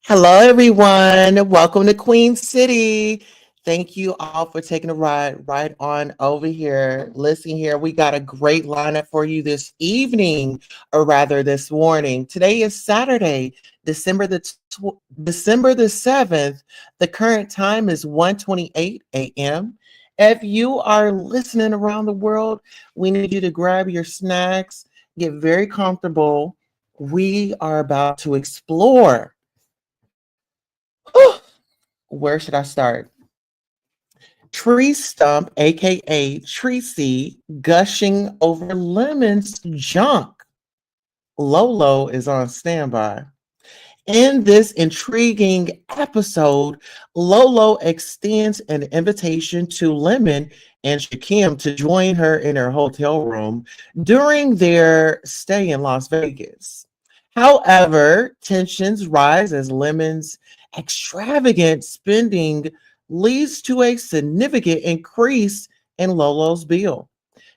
Hello, everyone. Welcome to Queen City. Thank you all for taking a ride right on over here. Listen here, we got a great lineup for you this evening, or rather this morning. Today is Saturday, December the 7th. The current time is 1:28 a.m. If you are listening around the world, we need you to grab your snacks, get very comfortable. We are about to explore. Where should I start? Tree Stump, aka Tracy, gushing over Lemon's junk. Lolo is on standby. In this intriguing episode, Lolo extends an invitation to Lemon and Shakim to join her in her hotel room during their stay in Las Vegas. However, tensions rise as Lemon's extravagant spending leads to a significant increase in Lolo's bill.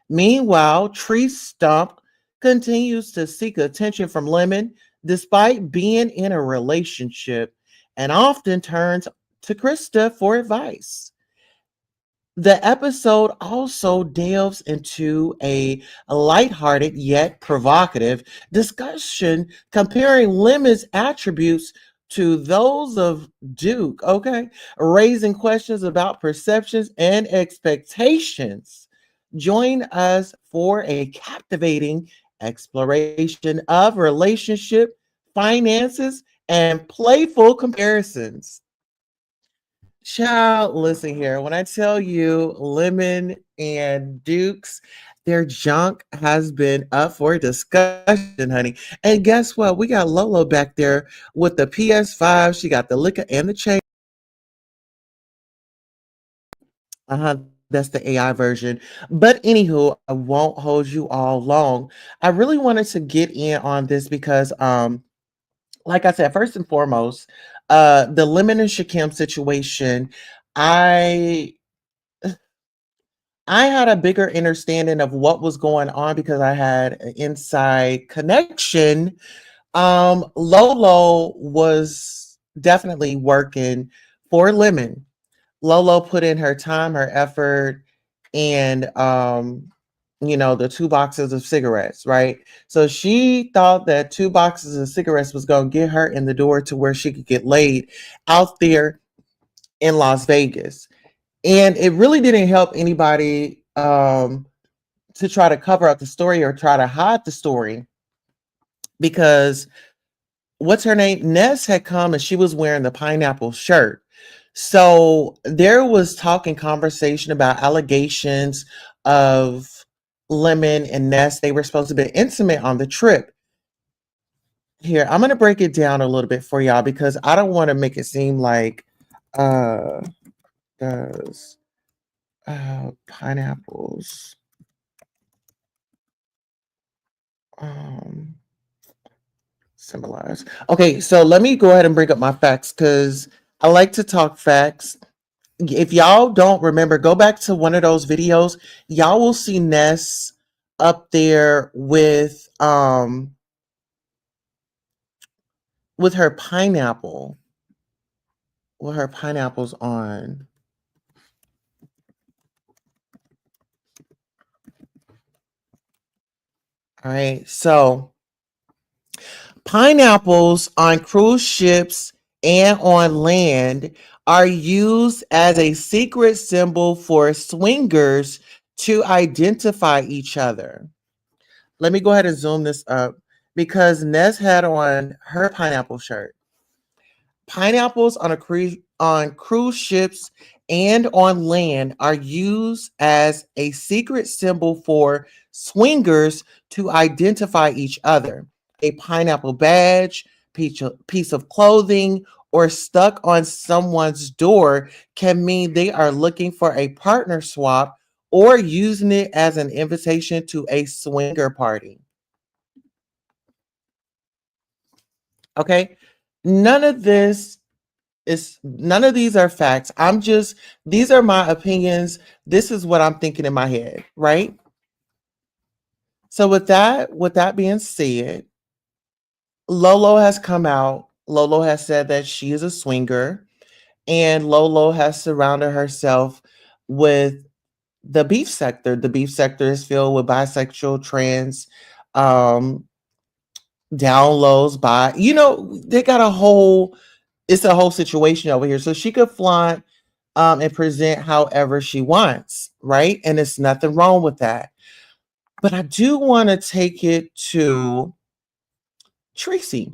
Meanwhile, Tree Stump continues to seek attention from Lemon despite being in a relationship and often turns to Christa for advice. The episode also delves into a lighthearted yet provocative discussion comparing Lemon's attributes to those of Duke, okay? Raising questions about perceptions and expectations. Join us for a captivating exploration of relationship, finances, and playful comparisons. Child, listen here. When I tell you Lemon and Dukes, their junk has been up for discussion, honey. And guess what? We got Lolo back there with the PS5. She got the liquor and the chain. That's the AI version. But anywho, I won't hold you all long. I really wanted to get in on this because like I said, first and foremost, the Lemon and Shakim situation, I I had a bigger understanding of what was going on because I had an inside connection. Lolo was definitely working for Lemon. Lolo put in her time, her effort, and the two boxes of cigarettes, right? So she thought that two boxes of cigarettes was gonna get her in the door to where she could get laid out there in Las Vegas. And it really didn't help anybody to try to cover up the story or try to hide the story because what's her name? Ness had come and she was wearing the pineapple shirt. So there was talk and conversation about allegations of Lemon and Ness. They were supposed to be intimate on the trip. Here, I'm gonna break it down a little bit for y'all because I don't want to make it seem like uh does pineapples um symbolize. Okay, so let me go ahead and bring up my facts because I like to talk facts. If y'all don't remember, go back to one of those videos. Y'all will see Ness up there with her pineapple, with her pineapples on. All right, so pineapples on cruise ships and on land are used as a secret symbol for swingers to identify each other. Let me go ahead and zoom this up because Ness had on her pineapple shirt. Pineapples on cruise ships and on land are used as a secret symbol for swingers to identify each other. A pineapple badge, piece of clothing, or stuck on someone's door can mean they are looking for a partner swap or using it as an invitation to a swinger party. Okay. None of this none of these are facts. These are my opinions. This is what I'm thinking in my head, right? So with that being said, Lolo has come out. Lolo has said that she is a swinger, and Lolo has surrounded herself with the beef sector. The beef sector is filled with bisexual, trans, um, down lows, by they got a whole it's a whole situation over here. So she could flaunt and present however she wants, right? And it's nothing wrong with that. But I do want to take it to Tracy,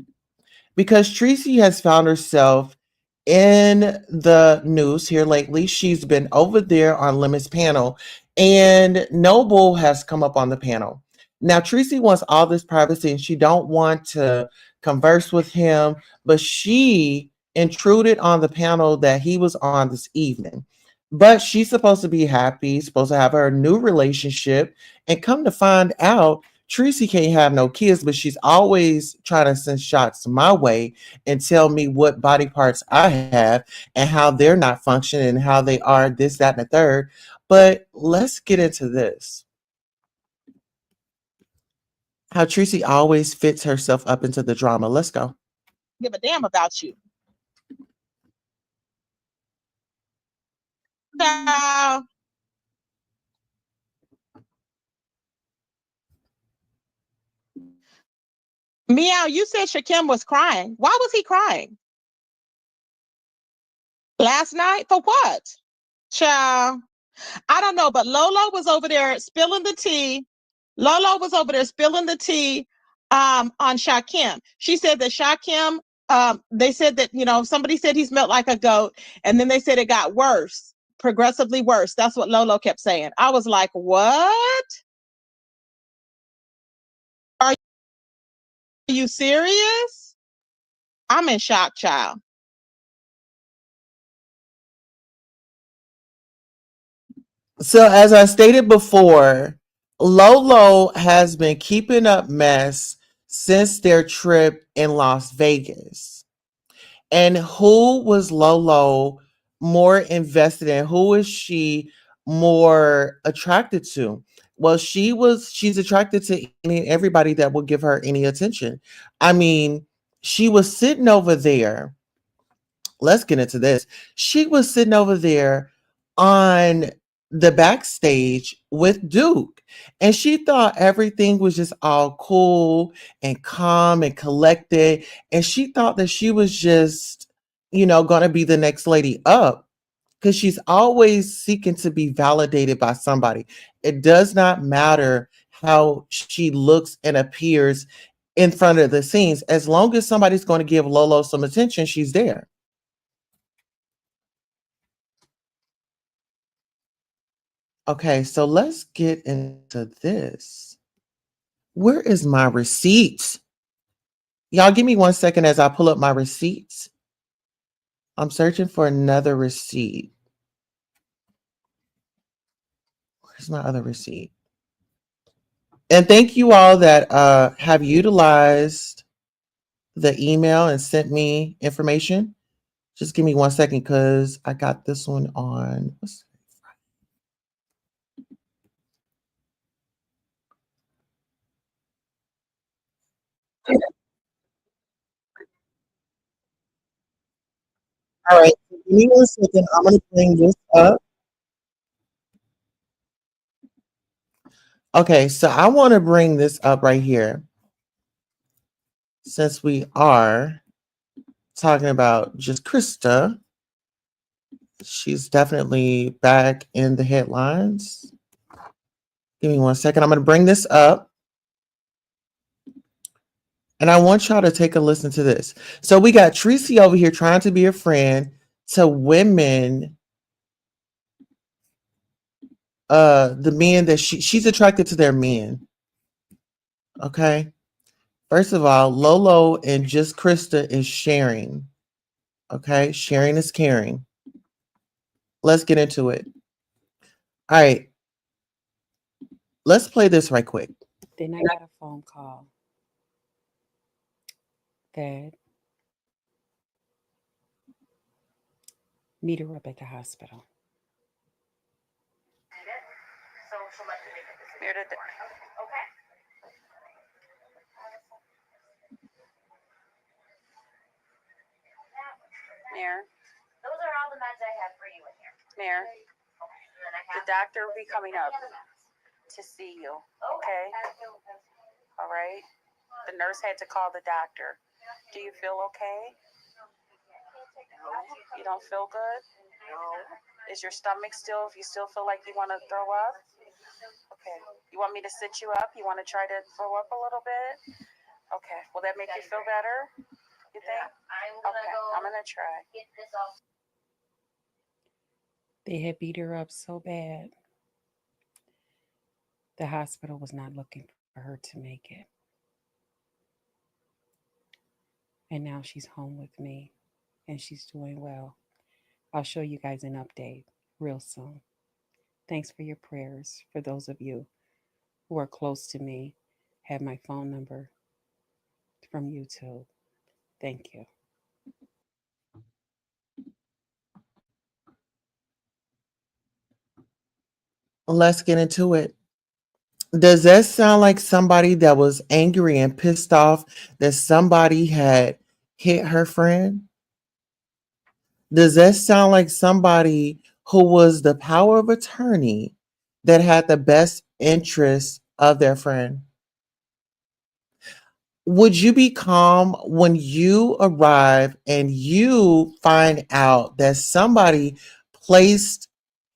because Tracy has found herself in the news here lately. She's been over there on Lemon's panel, and Noble has come up on the panel. Now Tracy wants all this privacy and she don't want to converse with him, but she intruded on the panel that he was on this evening. But she's supposed to be happy, supposed to have her new relationship, and come to find out Tracy can't have no kids, but she's always trying to send shots my way and tell me what body parts I have and how they're not functioning and how they are this, that, and the third. But let's get into this. How Tracy always fits herself up into the drama. Let's go. Give a damn about you. Now, Meow, you said Shakim was crying. Why was he crying? Last night? For what? Child. I don't know, but Lolo was over there spilling the tea. Lolo was over there spilling the tea on Shakim. She said that Shakim, they said that, somebody said he smelled like a goat, and then they said it got worse, progressively worse. That's what Lolo kept saying. I was like, what? Are you serious? I'm in shock, child. So, as I stated before, Lolo has been keeping up mess since their trip in Las Vegas. And who was Lolo more invested in? Who is she more attracted to? Well, she's attracted to everybody that will give her any attention. I mean, she was sitting over there. Let's get into this. She was sitting over there on the backstage with Duke, and she thought everything was just all cool and calm and collected. And she thought that she was just, going to be the next lady up, because she's always seeking to be validated by somebody. It does not matter how she looks and appears in front of the scenes. As long as somebody's going to give Lolo some attention, she's there. Okay, so let's get into this. Where is my receipt? Y'all give me 1 second as I pull up my receipts. I'm searching for another receipt. Where's my other receipt? And thank you all that have utilized the email and sent me information. Just give me 1 second because I got this one on. All right, give me 1 second. I'm going to bring this up. Okay, so I want to bring this up right here, since we are talking about just Christa. She's definitely back in the headlines. Give me 1 second. I'm going to bring this up. And I want y'all to take a listen to this. So we got Tracy over here trying to be a friend to women, the men that she's attracted to their men. Okay. First of all, Lolo and just Christa is sharing. Okay. Sharing is caring. Let's get into it. All right. Let's play this right quick. Then I got a phone call that meet her up at the hospital. Mayor. Those are all the meds I have for you in here. Mayor. The doctor will be coming up to see you. Okay? All right? The nurse had to call the doctor. Do you feel okay? You don't feel good? Is your stomach still, if you still feel like you want to throw up? Okay. You want me to sit you up? You want to try to throw up a little bit? Okay. Will that make you feel better? You think? Okay. I'm going to try. They had beat her up so bad. The hospital was not looking for her to make it. And now she's home with me and she's doing well. I'll show you guys an update real soon. Thanks for your prayers. For those of you who are close to me, have my phone number from YouTube. Thank you. Let's get into it. Does that sound like somebody that was angry and pissed off that somebody had hit her friend? Does that sound like somebody who was the power of attorney that had the best interest of their friend? Would you be calm when you arrive and you find out that somebody placed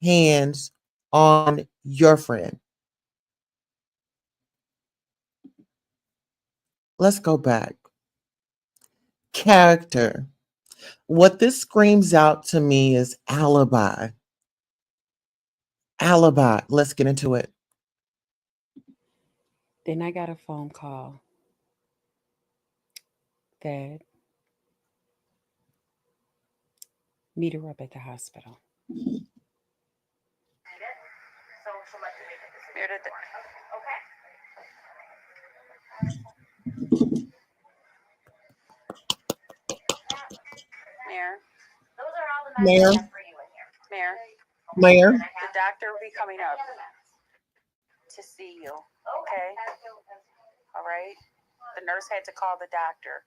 hands on your friend? Let's go back. Character. What this screams out to me is alibi. Alibi. Let's get into it. Then I got a phone call that meet her up at the hospital. Mayor. Those are all the meds I have for you in here. Mayor. Mayor. The doctor will be coming up to see you. Okay? All right? The nurse had to call the doctor.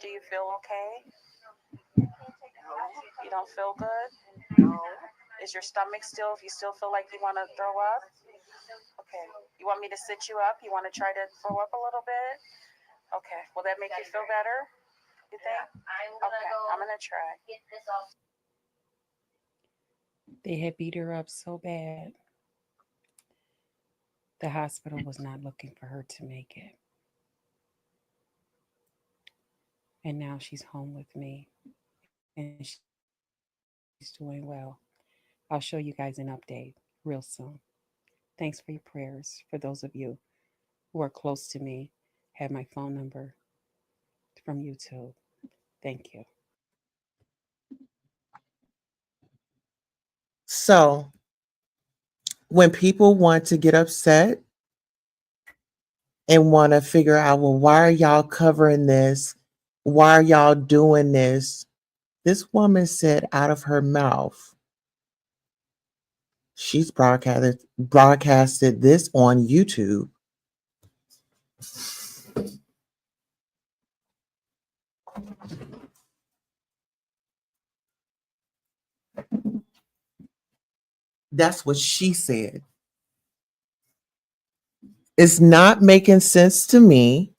Do you feel okay? You don't feel good? Is your stomach still, if you still feel like you want to throw up? Okay. You want me to sit you up? You want to try to throw up a little bit? Okay. Will that make you feel better? You think? Okay. I'm going to try. They had beat her up so bad. The hospital was not looking for her to make it. And now she's home with me and she's doing well. I'll show you guys an update real soon. Thanks for your prayers. For those of you who are close to me, have my phone number from YouTube. Thank you. So, when people want to get upset and want to figure out, well, why are y'all covering this? Why are y'all doing this? This woman said out of her mouth, she's broadcasted this on YouTube. That's what she said. It's not making sense to me.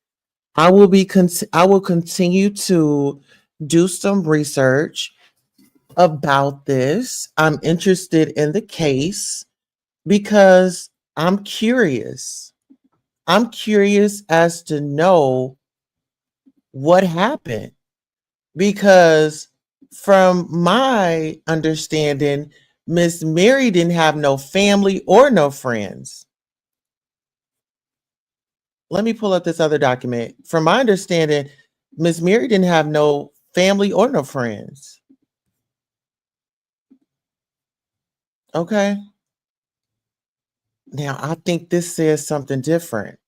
I will continue to do some research about this. I'm interested in the case because I'm curious. I'm curious as to know what happened because from my understanding, Miss Mary didn't have no family or no friends. Let me pull up this other document. From my understanding, Miss Mary didn't have no family or no friends. Okay. Now, I think this says something different.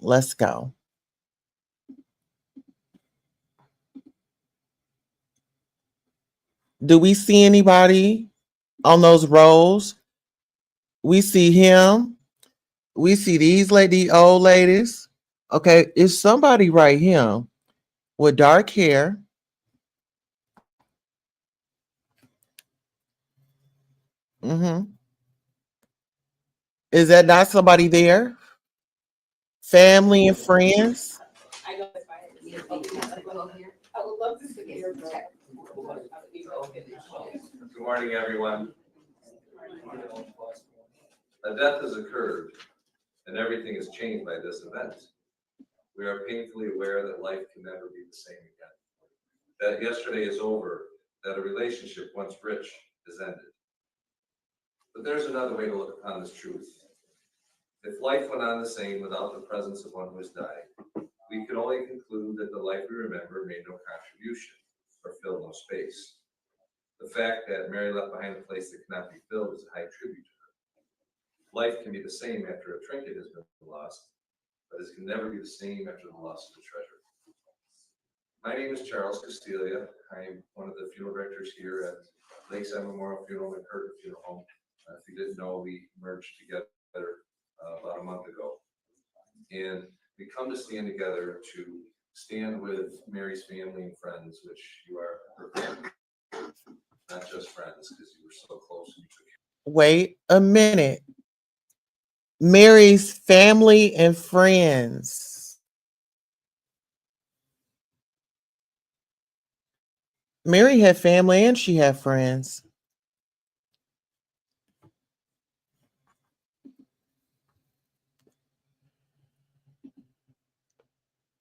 Let's go. Do we see anybody on those rows? We see him. We see these old ladies. Okay, it's somebody right here. with dark hair. Mm-hmm. Is that not somebody there? Family and friends? Good morning, everyone. A death has occurred, and everything is changed by this event. We are painfully aware that life can never be the same again. That yesterday is over, that a relationship once rich is ended. But there's another way to look upon this truth. If life went on the same without the presence of one who has died, we could only conclude that the life we remember made no contribution or filled no space. The fact that Mary left behind a place that cannot be filled is a high tribute to her. Life can be the same after a trinket has been lost, but it can never be the same after the loss of the treasure. My name is Charles Castilia. I'm one of the funeral directors here at Lakeside Memorial Funeral and Curtin Funeral Home. If you didn't know, we merged together about a month ago. And we come to stand together to stand with Mary's family and friends, which you are her family, not just friends, because you were so close and you took care. Wait a minute. Mary's family and friends. Mary had family and she had friends.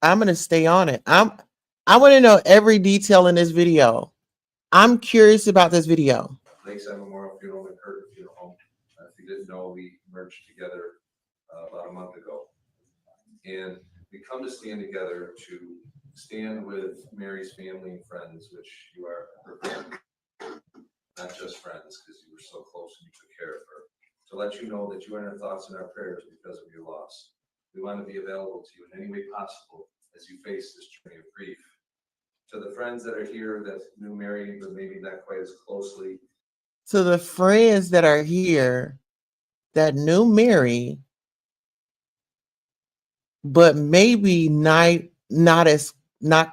I'm going to stay on it. I want to know every detail in this video. I'm curious about this video. Lakeside Memorial Funeral and Curtin Funeral Home. If you didn't know, we merged together about a month ago. And we come to stand together to stand with Mary's family and friends, which you are her family, not just friends, because you were so close and you took care of her. To let you know that you are in our thoughts and our prayers because of your loss. We want to be available to you in any way possible as you face this journey of grief. To the friends that are here that knew Mary, but maybe not quite as closely. To the friends that are here that knew Mary, but maybe not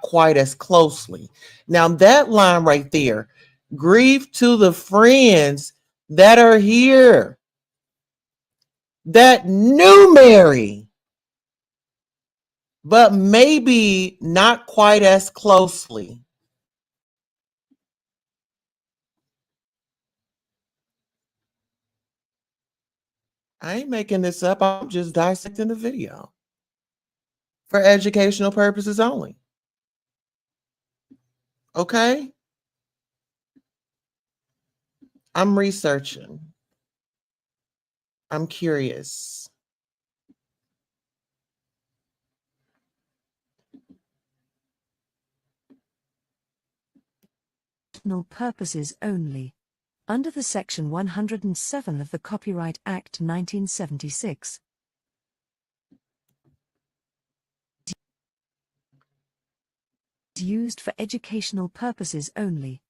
quite as closely. Now that line right there, grief to the friends that are here that knew Mary, but maybe not quite as closely. I ain't making this up. I'm just dissecting the video for educational purposes only. Okay? I'm researching. I'm curious. Purposes only. Under the Section 107 of the Copyright Act 1976. Used for educational purposes only.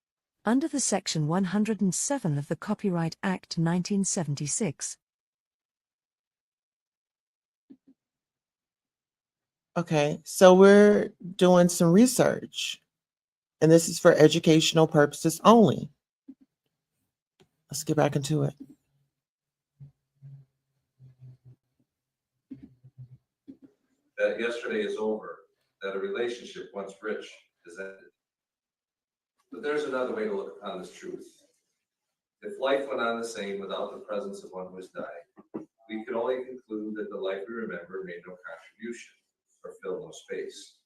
Under the Section 107 of the Copyright Act 1976. Okay, so we're doing some research, and this is for educational purposes only. Let's get back into it. That yesterday is over, that a relationship once rich is ended. But there's another way to look upon this truth. If life went on the same without the presence of one who has died, we could only conclude that the life we remember made no contribution or filled no space.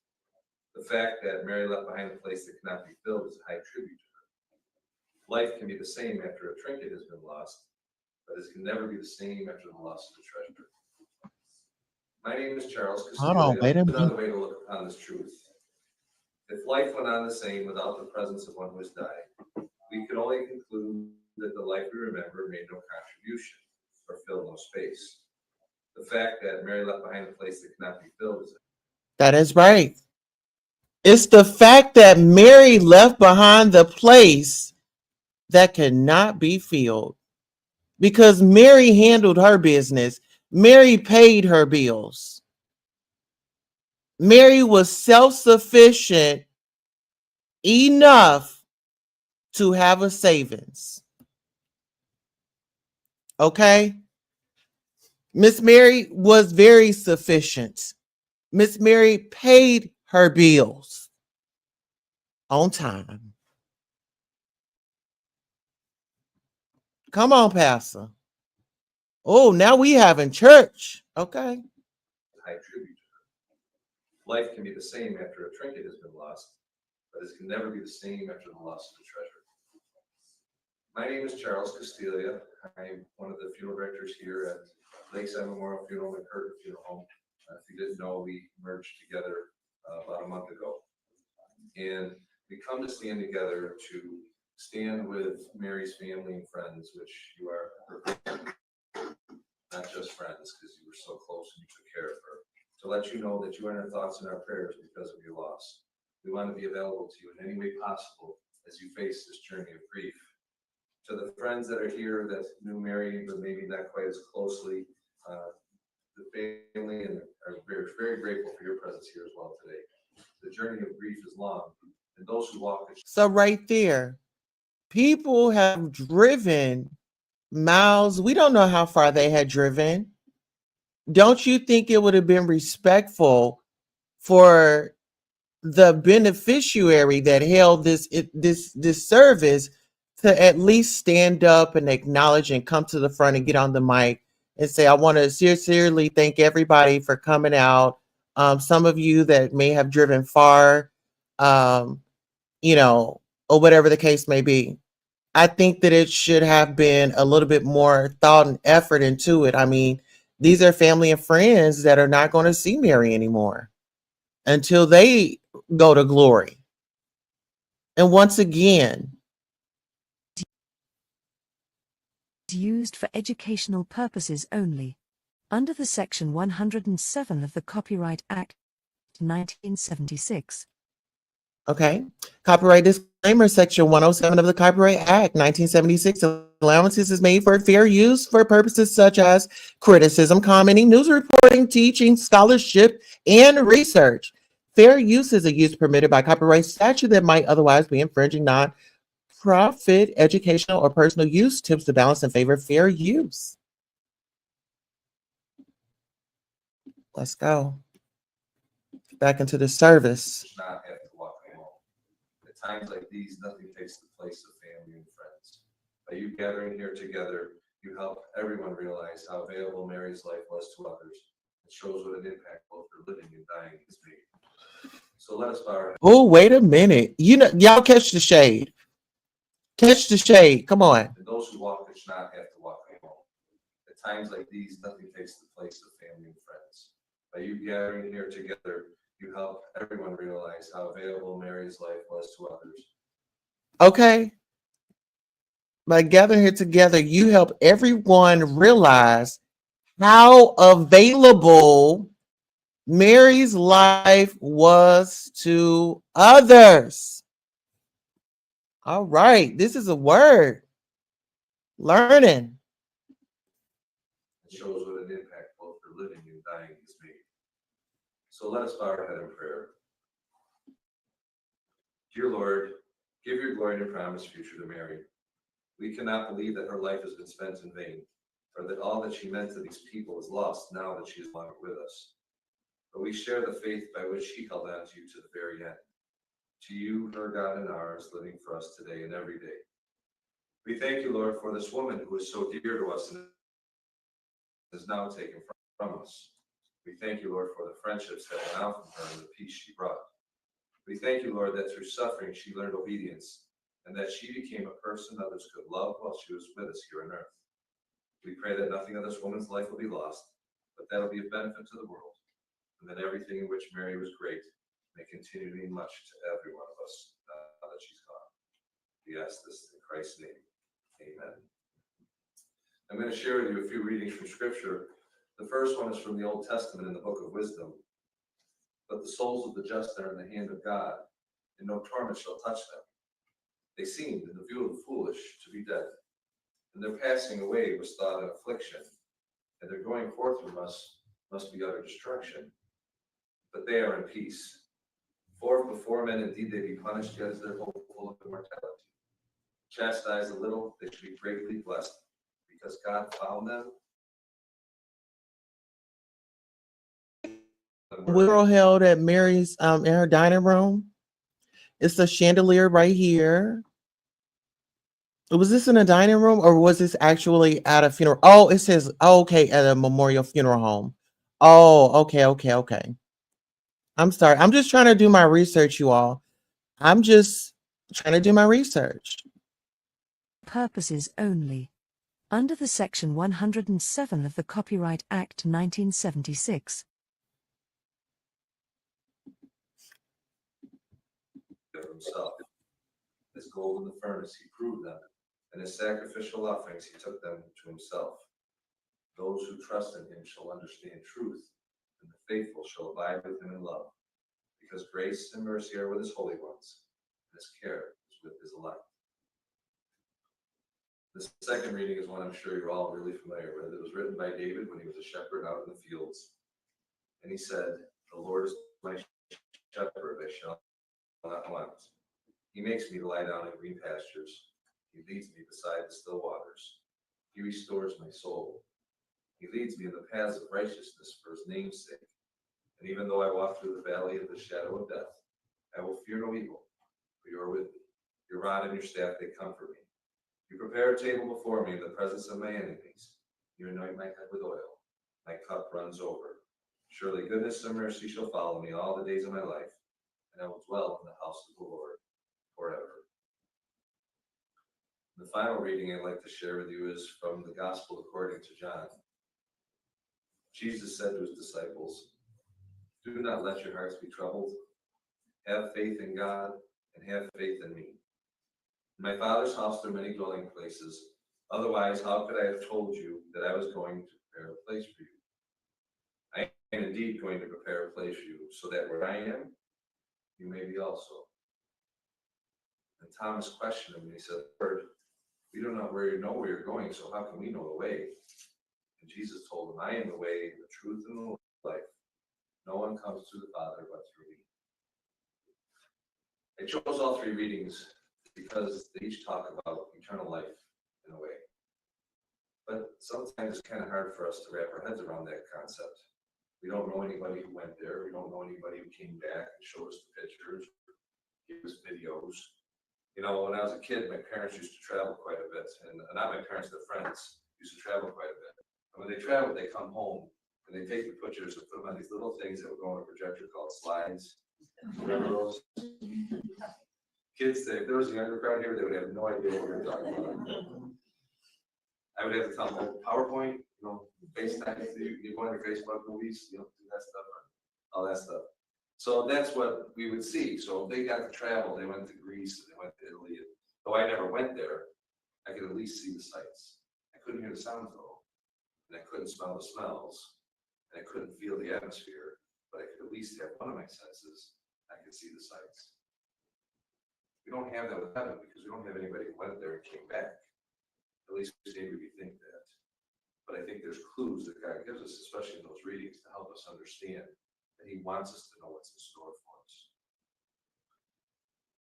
The fact that Mary left behind a place that cannot be filled is a high tribute to her. Life can be the same after a trinket has been lost, but it can never be the same after the loss of the treasure. My name is Charles Castilia. Hold on, wait a minute. Another way to look upon this truth. If life went on the same without the presence of one who has died, we could only conclude that the life we remember made no contribution or filled no space. The fact that Mary left behind a place that cannot be filled is. That is right. It's the fact that Mary left behind the place that cannot be filled. Because Mary handled her business. Mary paid her bills. Mary was self-sufficient enough to have a savings. Okay? Miss Mary was very sufficient. Miss Mary paid her bills on time. Come on, Pastor. Oh, now we having church. Okay. High tribute to her. Life can be the same after a trinket has been lost, but it can never be the same after the loss of the treasure. My name is Charles Castilla. I'm one of the funeral directors here at Lakeside Memorial Funeral and Curtin Funeral Home. If you didn't know, we merged together about a month ago. And we come to stand together to stand with Mary's family and friends, which you are not just friends, because you were so close and you took care of her, to let you know that you are in our thoughts and our prayers because of your loss. We want to be available to you in any way possible as you face this journey of grief. To the friends that are here that knew Mary, but maybe not quite as closely, the family and are very, very grateful for your presence here as well today. The journey of grief is long, and those who walk the So right there, people have driven miles. We don't know how far they had driven. Don't you think it would have been respectful for the beneficiary that held this service to at least stand up and acknowledge and come to the front and get on the mic and say, I want to sincerely thank everybody for coming out. Some of you that may have driven far, um, or whatever the case may be. I think that it should have been a little bit more thought and effort into it. I mean, these are family and friends that are not going to see Mary anymore until they go to glory. And once again, Used for educational purposes only. Under the Section 107 of the Copyright Act, 1976. okay, copyright disclaimer, Section 107 of the Copyright Act, 1976. Allowances is made for fair use for purposes such as criticism, commenting, news reporting, teaching, scholarship, and research. Fair use is a use permitted by copyright statute that might otherwise be infringing non-profit, educational, or personal use. Tips the balance in favor of fair use. Let's go back into the service. not have to walk alone. At times like these, nothing takes the place of family and friends. By you gathering here together, you help everyone realize how valuable Mary's life was to others. It shows what an impact both her living and dying has made. So let us bow our heads. Oh, wait a minute. Y'all catch the shade. Catch the shade. Come on. And those who walk should not have to walk alone. At times like these, nothing takes the place of family and friends. By you gathering here together, you help everyone realize how valuable Mary's life was to others. Okay. By gathering here together, you help everyone realize how available Mary's life was to others. All right. This is a word. Learning. It shows what an impact both her living and dying has made. So let us bow our head in prayer. Dear Lord, give your glory and promise future to Mary. We cannot believe that her life has been spent in vain, or that all that she meant to these people is lost now that she is no longer with us. But we share the faith by which she held on to you to the very end. To you, her God and ours, living for us today and every day. We thank you, Lord, for this woman who is so dear to us and is now taken from us. We thank you, Lord, for the friendships that went out from her and the peace she brought. We thank you, Lord, that through suffering she learned obedience and that she became a person others could love while she was with us here on earth. We pray that nothing of this woman's life will be lost, but that will be of benefit to the world, and that everything in which Mary was great may continue to mean much to every one of us now that she's gone. We ask this in Christ's name. Amen. I'm going to share with you a few readings from Scripture. The first one is from the Old Testament in the Book of Wisdom. But the souls of the just are in the hand of God, and no torment shall touch them. They seemed, in the view of the foolish, to be dead, and their passing away was thought an affliction, and their going forth from us must be utter destruction. but they are in peace. For if before men indeed they be punished, yet is their hope full of immortality. Chastised a little, they should be greatly blessed, because God found them. Funeral held at Mary's in her dining room. It's a chandelier right here. Was this in a dining room or was this actually at a funeral? Oh, it says, oh, okay, at a memorial funeral home. Oh, okay. I'm sorry. I'm just trying to do my research, you all. I'm just trying to do my research. Purposes only. Under the Section 107 of the Copyright Act 1976. Of himself. As gold in the furnace, he proved them, and as sacrificial offerings, he took them to himself. Those who trust in him shall understand truth, and the faithful shall abide with him in love, because grace and mercy are with his holy ones, and his care is with his elect. The second reading is one I'm sure you're all really familiar with. It was written by David when he was a shepherd out in the fields. And he said, "The Lord is my shepherd, I shall not want. He makes me to lie down in green pastures. He leads me beside the still waters. He restores my soul. He leads me in the paths of righteousness for his name's sake. And even though I walk through the valley of the shadow of death, I will fear no evil, for you are with me. Your rod and your staff, they comfort me. You prepare a table before me in the presence of my enemies. You anoint my head with oil. My cup runs over. Surely goodness and mercy shall follow me all the days of my life, and I will dwell in the house of the Lord forever." The final reading I'd like to share with you is from the Gospel according to John. Jesus said to his disciples, "Do not let your hearts be troubled. Have faith in God and have faith in me. In my Father's house there are many dwelling places. Otherwise, how could I have told you that I was going to prepare a place for you? I am indeed going to prepare a place for you, so that where I am, you may be also." And Thomas questioned him, and he said, "Lord, we do not know where you're going, so how can we know the way?" And Jesus told him, "I am the way, the truth, and the life. No one comes to the Father but through me." I chose all three readings because they each talk about eternal life in a way. But sometimes it's kind of hard for us to wrap our heads around that concept. We don't know anybody who went there. We don't know anybody who came back and showed us the pictures, gave us videos. You know, when I was a kid, my parents used to travel quite a bit, and not my parents, their friends used to travel quite a bit. And when they traveled, they come home and they take the pictures and put them on these little things that would go on a projector called slides. Remember those? Kids, if there was a younger crowd here, they would have no idea what we were talking about. I would have to tell them, PowerPoint, FaceTime, you go into Facebook movies, do that stuff, all that stuff. So that's what we would see. So they got to travel. They went to Greece, they went to Italy. Though I never went there, I could at least see the sights. I couldn't hear the sounds though, and I couldn't smell the smells, and I couldn't feel the atmosphere, but I could at least have one of my senses. I could see the sights. We don't have that with heaven because we don't have anybody who went there and came back. At least maybe we think that. But I think there's clues that God gives us, especially in those readings, to help us understand that he wants us to know what's in store for us.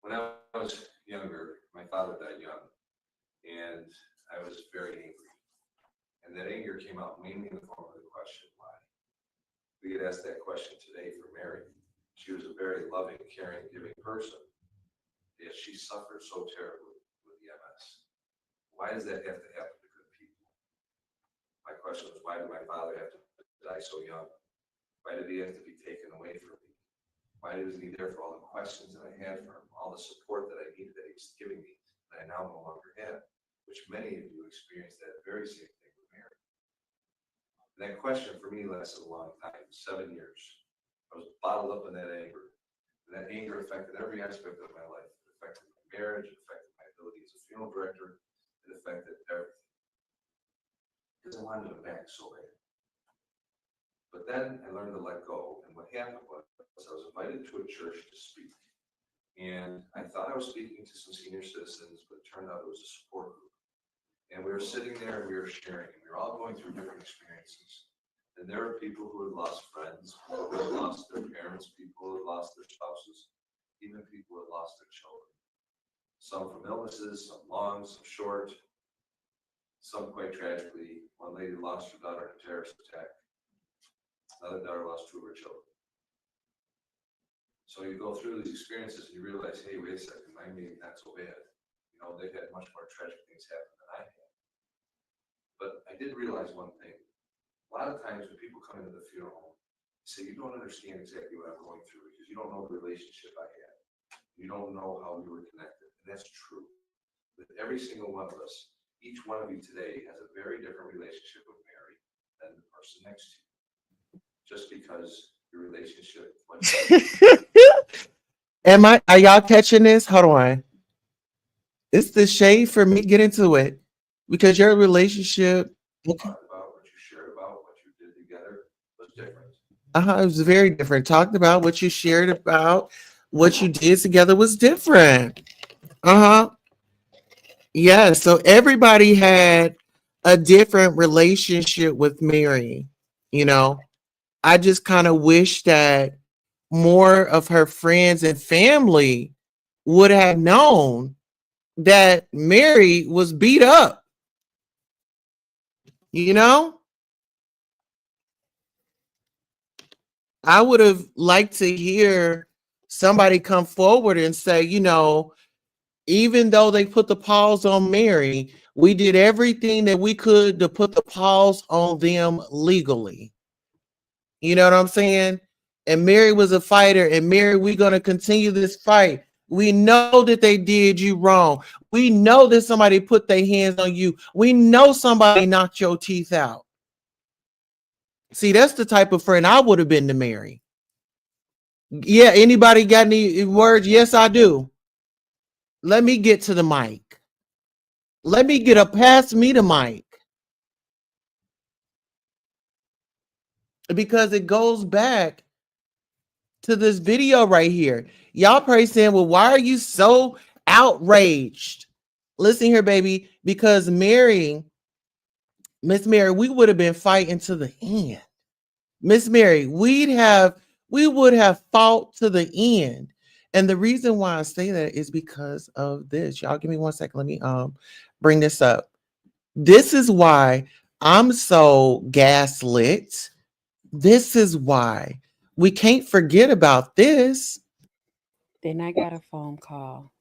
When I was younger, my father died young, and I was very angry. And that anger came out mainly in the form of the question, why? We could ask that question today for Mary. She was a very loving, caring, giving person, yet she suffered so terribly with the MS. Why does that have to happen to good people? My question was, why did my father have to die so young? Why did he have to be taken away from me? Why wasn't he there for all the questions that I had for him, all the support that I needed that he was giving me that I now no longer have, which many of you experienced that very same thing with Mary. And that question for me lasted a long time, 7 years. I was bottled up in that anger. And that anger affected every aspect of my life. It affected my marriage, it affected my ability as a funeral director, it affected everything. Because I wanted him back so bad. But then I learned to let go. And what happened was I was invited to a church to speak. And I thought I was speaking to some senior citizens, but it turned out it was a support group. And we were sitting there and we were sharing, and we were all going through different experiences. And there are people who have lost friends, people who have lost their parents, people who have lost their spouses, even people who have lost their children. Some from illnesses, some long, some short, some quite tragically. One lady lost her daughter in a terrorist attack. Another daughter lost two of her children. So you go through these experiences and you realize, hey, wait a second, mine may be not so bad. You know, they've had much more tragic things happen than I had. But I did realize one thing. A lot of times when people come into the funeral home, they say, you don't understand exactly what I'm going through because you don't know the relationship I had. You don't know how we were connected. And that's true. With every single one of us, each one of you today has a very different relationship with Mary than the person next to you. Just because your relationship. Are y'all catching this? Hold on. It's the shade for me. Get into it. Because your relationship. Talked about what you shared about, what you did together was different. It was very different. Talked about what you shared about, what you did together was different. Yeah, so everybody had a different relationship with Mary. You know, I just kind of wish that more of her friends and family would have known that Mary was beat up. You know, I would have liked to hear somebody come forward and say, you know, even though they put the pause on Mary, we did everything that we could to put the pause on them legally. You know what I'm saying? And Mary was a fighter, and Mary, we're going to continue this fight. We know that they did you wrong. We know that somebody put their hands on you. We know somebody knocked your teeth out. See, that's the type of friend I would have been to Mary. Yeah, anybody got any words? Yes, I do. Let me get to the mic. Let me get up past me the mic. Because it goes back to this video right here. Y'all probably saying, well, why are you so outraged? Listen here, baby, because Miss Mary, we would have been fighting to the end. Miss Mary, we would have fought to the end. And the reason why I say that is because of this. Y'all give me 1 second. Let me bring this up. This is why I'm so gaslit. This is why we can't forget about this. Then I got a phone call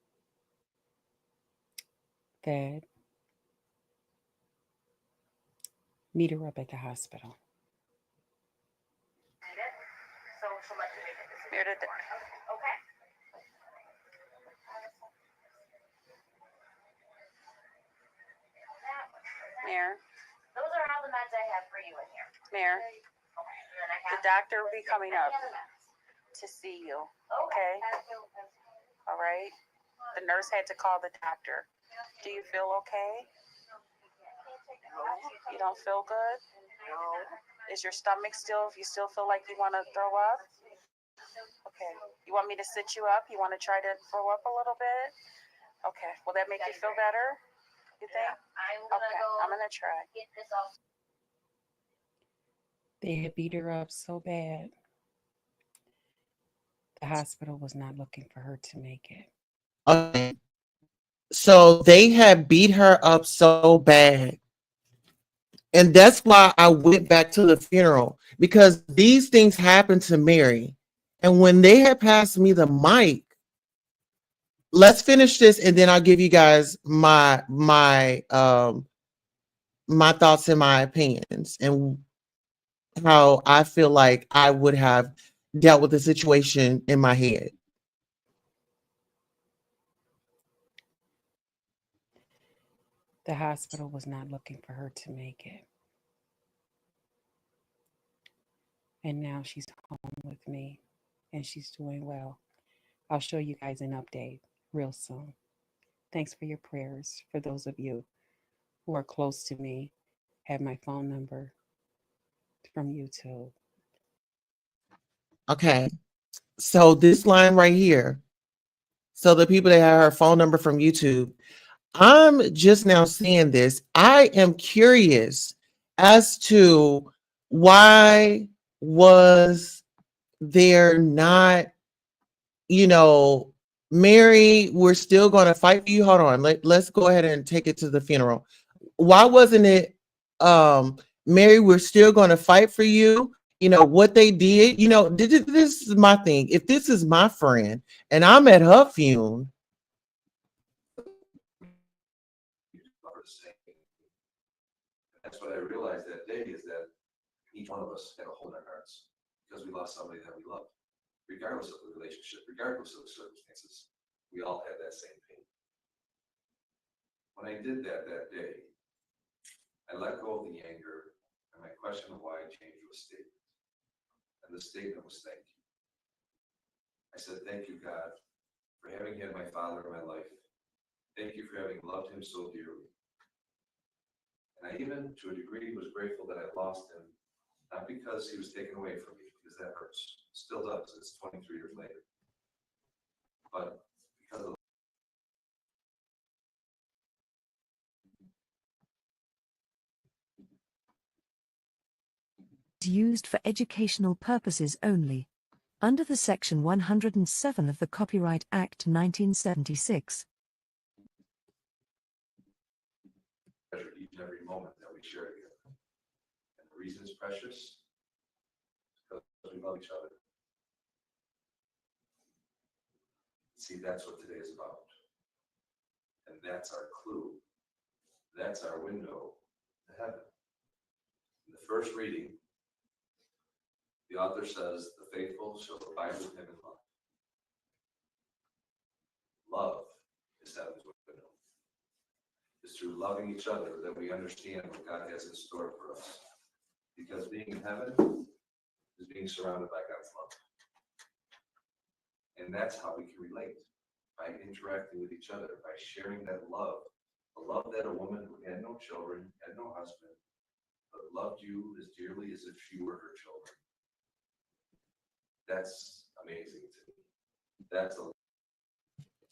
that meet her up at the hospital. Mayor. Those are all the meds I have for you in here. Mayor. Okay. The doctor will be coming up to see you. Okay. All right. The nurse had to call the doctor. Do you feel okay? You don't feel good? No. Is your stomach still, you still feel like you want to throw up? Okay. You want me to sit you up? You want to try to throw up a little bit? Okay. Will that make you feel better? You think? Okay. I'm going to try. They had beat her up so bad, the hospital was not looking for her to make it. Okay. So they had beat her up so bad. And that's why I went back to the funeral, because these things happened to Mary. And when they had passed me the mic, let's finish this and then I'll give you guys my thoughts and my opinions and how I feel like I would have dealt with the situation in my head. The hospital was not looking for her to make it. And now she's home with me and she's doing well. I'll show you guys an update real soon. Thanks for your prayers. For those of you who are close to me, have my phone number from YouTube. Okay. So this line right here. So the people that have her phone number from YouTube, I'm just now seeing this. I am curious as to Why was there not, Mary, we're still going to fight for you. Hold on. Let's go ahead and take it to the funeral. Why wasn't it, Mary, we're still going to fight for you? What they did, this is my thing. If this is my friend and I'm at her funeral, That's what I realized that day, is that each one of us had a hole in our hearts because we lost somebody that we loved. Regardless of the relationship, regardless of the circumstances, we all had that same pain. When I did that day, I let go of the anger, and my question of why changed to a statement. And the statement was, thank you. I said, thank you, God, for having had my father in my life. Thank you for having loved him so dearly. And I even, to a degree, was grateful that I lost him, not because he was taken away from me, because that hurts. It still does. It's 23 years later. But because of Used for educational purposes only. Under the Section 107 of the Copyright Act 1976. treasure each and every moment that we share together. And the reason it's precious is because we love each other. See, that's what today is about. And that's our clue. That's our window to heaven. In the first reading, the author says, the faithful shall abide with him in love. Love is heaven's window. It's through loving each other that we understand what God has in store for us. Because being in heaven is being surrounded by God's love. And that's how we can relate, by interacting with each other, by sharing that love. The love that a woman who had no children, had no husband, but loved you as dearly as if she were her children. That's amazing to me. That's a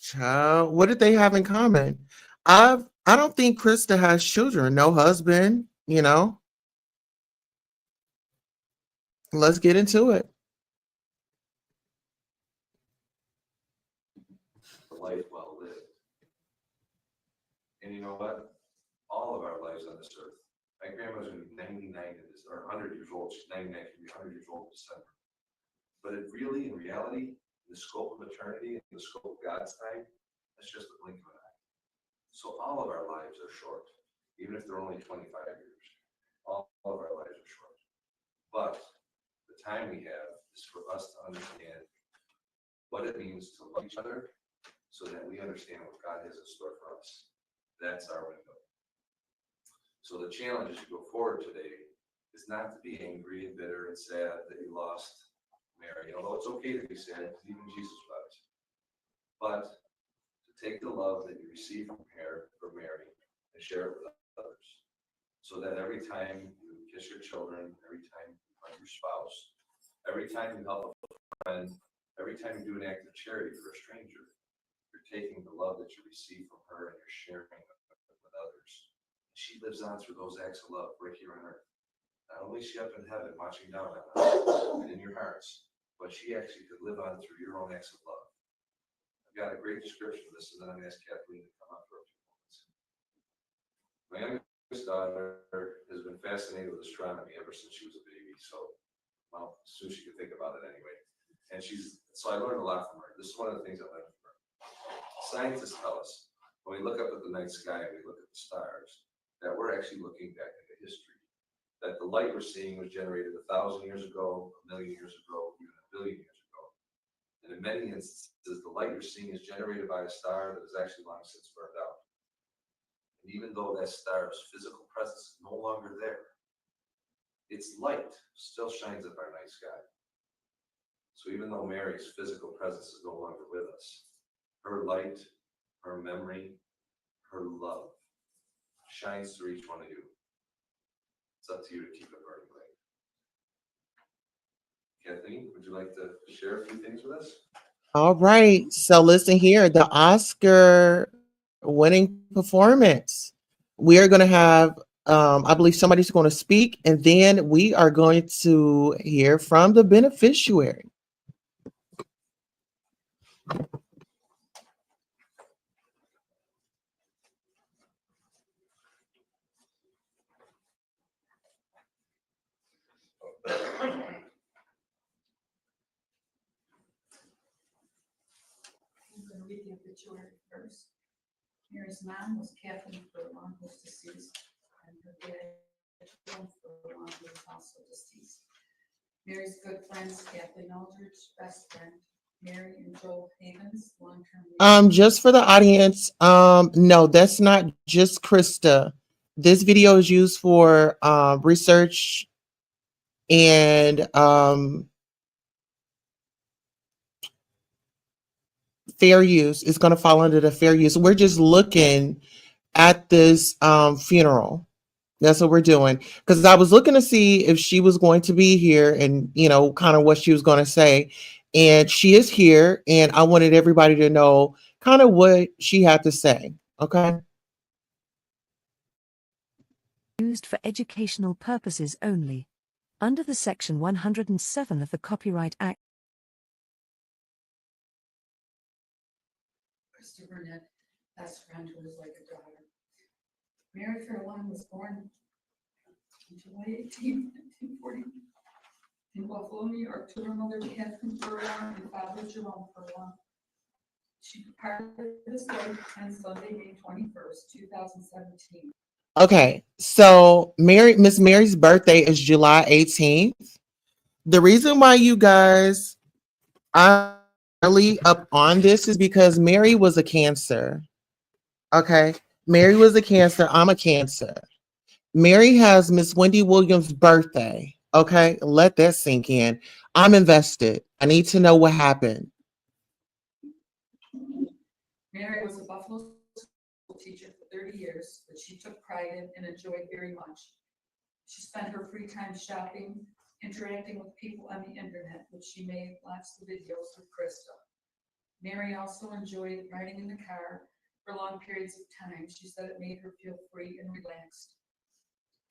child, what did they have in common? I don't think Christa has children, no husband, Let's get into it. life well lived. And you know what? All of our lives on this earth. My grandma's going to be 99 or 100 years old. She's 99, she'll be 100 years old in December. But it really, in reality, the scope of eternity and the scope of God's time, that's just a blink of an eye. So all of our lives are short, even if they're only 25 years. All of our lives are short. But the time we have is for us to understand what it means to love each other so that we understand what God has in store for us. That's our window. So the challenge as you go forward today is not to be angry and bitter and sad that you lost Mary, although it's okay to be sad, because even Jesus was. But to take the love that you receive from Mary and share it with others. So that every time you kiss your children, every time you hug your spouse, every time you help a friend, every time you do an act of charity for a stranger, you're taking the love that you receive from her and you're sharing it with others. She lives on through those acts of love right here on earth. Not only is she up in heaven watching down on us and in your hearts, but she actually could live on through your own acts of love. I've got a great description of this, and then I'm going to ask Kathleen to come up for a few moments. My youngest daughter has been fascinated with astronomy ever since she was a baby, so, well, as soon as she could think about it anyway. And so I learned a lot from her. This is one of the things I learned from her. Scientists tell us, when we look up at the night sky and we look at the stars, that we're actually looking back into history. That the light we're seeing was generated 1,000 years ago, 1,000,000 years ago, even 1,000,000,000 years ago. And in many instances, the light you're seeing is generated by a star that is actually long since burned out. And even though that star's physical presence is no longer there, its light still shines up our night sky. So even though Mary's physical presence is no longer with us, her light, her memory, her love shines through each one of you. It's up to you to keep it burning bright. Kathleen, would you like to share a few things with us? All right. So listen here, the Oscar winning performance. We are going to have I believe somebody's going to speak, and then we are going to hear from the beneficiary. I'm going to read the obituary first. Mary's mom was Kathleen Furlong, who's deceased, and her dad, Joe Furlong, who is also deceased. Mary's good friends, Kathleen Aldridge, best friend, Mary and Joel Havens, long-term. Just for the audience, no, that's not just Christa. This video is used for research and fair use. It's going to fall under the fair use. We're just looking at this funeral. That's what we're doing. Because I was looking to see if she was going to be here and, you know, kind of what she was going to say. And she is here. And I wanted everybody to know kind of what she had to say. Okay. Used for educational purposes only. Under the Section 107 of the Copyright Act. Christa Burnett, best friend, who was like a daughter. Mary Furlong was born on July 18, 1940, in Buffalo, New York, to her mother Kathleen Furlong and father Jerome Furlong. She departed this life on Sunday, May 21st, 2017. Okay. So Miss Mary's birthday is July 18th. The reason why you guys are really up on this is because Mary was a Cancer. Okay. Mary was a Cancer. I'm a Cancer. Mary has Miss Wendy Williams' birthday. Okay. Let that sink in. I'm invested. I need to know what happened. Mary was a Buffalo school teacher for 30 years, which she took pride in and enjoyed very much. She spent her free time shopping, interacting with people on the internet, which she made lots of videos with Christa. Mary also enjoyed riding in the car for long periods of time. She said it made her feel free and relaxed.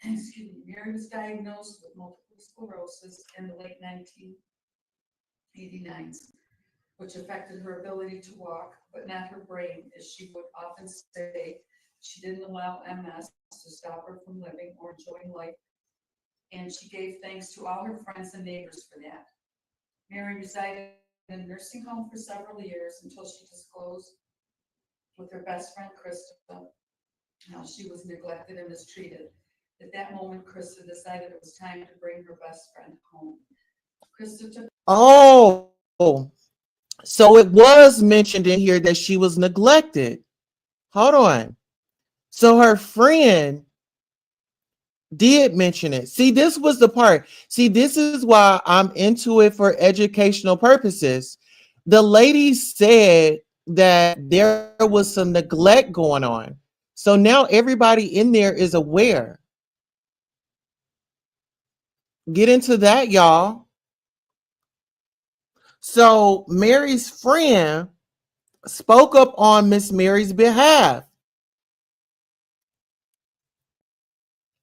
Excuse me. Mary was diagnosed with multiple sclerosis in the late 1989s, which affected her ability to walk, but not her brain, as she would often say. She didn't allow MS to stop her from living or enjoying life, and she gave thanks to all her friends and neighbors for that. Mary resided in a nursing home for several years until she disclosed with her best friend Christa how she was neglected and mistreated. At that moment, Christa decided it was time to bring her best friend home. Christa took. Oh, so it was mentioned in here that she was neglected. Hold on. So her friend did mention it. See, this was the part. See, this is why I'm into it for educational purposes. The lady said that there was some neglect going on. So now everybody in there is aware. Get into that, y'all. So Mary's friend spoke up on Miss Mary's behalf.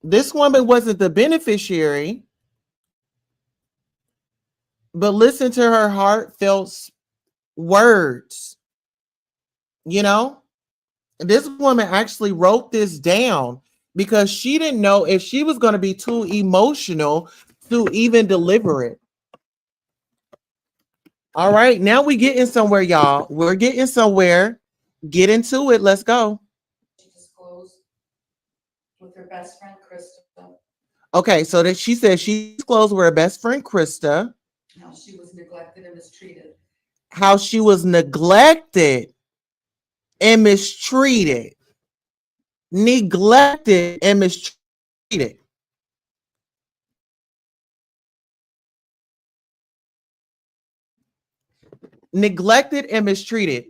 This woman wasn't the beneficiary, but listen to her heartfelt words. You know, this woman actually wrote this down because she didn't know if she was going to be too emotional to even deliver it. All right, now we getting somewhere, y'all. We're getting somewhere. Get into it. Let's go. She disclosed with her best friend Christa. Okay, so that she said she disclosed with her best friend Christa How she was neglected and mistreated. how she was neglected and mistreated. Neglected and mistreated. Neglected and mistreated.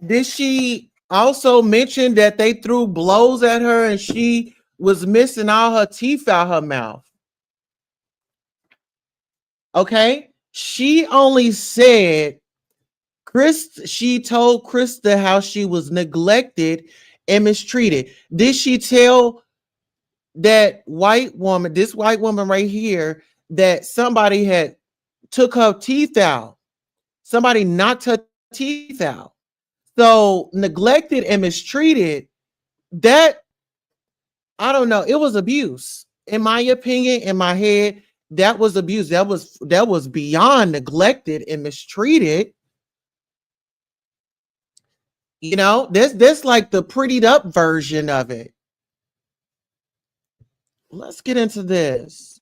Did she also mention that they threw blows at her and she was missing all her teeth out her mouth? Okay. She only said she told Christa how she was neglected and mistreated. Did she tell that white woman, this white woman right here, that somebody had took her teeth out? Somebody knocked her teeth out. So neglected and mistreated, that, I don't know, it was abuse. In my opinion, in my head, that was abuse. That was beyond neglected and mistreated. You know, that's like the prettied up version of it. Let's get into this.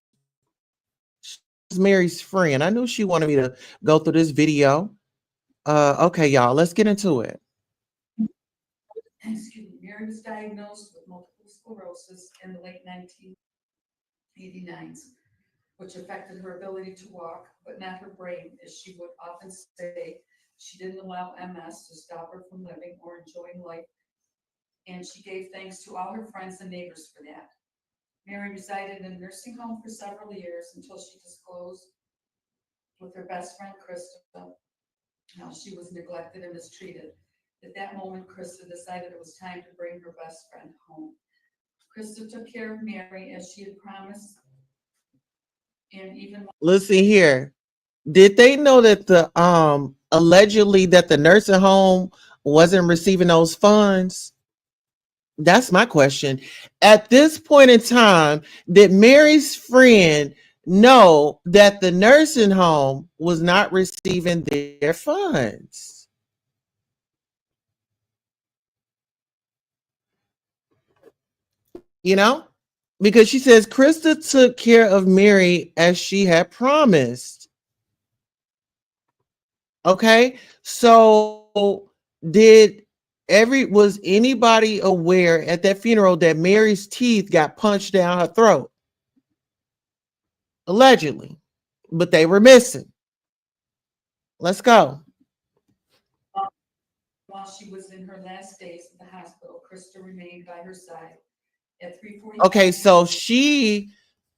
She's Mary's friend. I knew she wanted me to go through this video. Okay, y'all, let's get into it. Excuse me, Mary was diagnosed with multiple sclerosis in the late 1989s, which affected her ability to walk, but not her brain, as she would often say. She didn't allow MS to stop her from living or enjoying life, and she gave thanks to all her friends and neighbors for that. Mary resided in a nursing home for several years until she disclosed with her best friend, Christa, how she was neglected and mistreated. At that moment, Christa decided it was time to bring her best friend home. Christa took care of Mary as she had promised, and even Listen here. Did they know that the allegedly that the nursing home wasn't receiving those funds? That's my question. At this point in time, did Mary's friend know that the nursing home was not receiving their funds? You know? Because she says Krista took care of Mary as she had promised. Okay? So did was anybody aware at that funeral that Mary's teeth got punched down her throat? Allegedly. But they were missing. Let's go. while she was in her last days at the hospital, Christa remained by her side. At 3:45.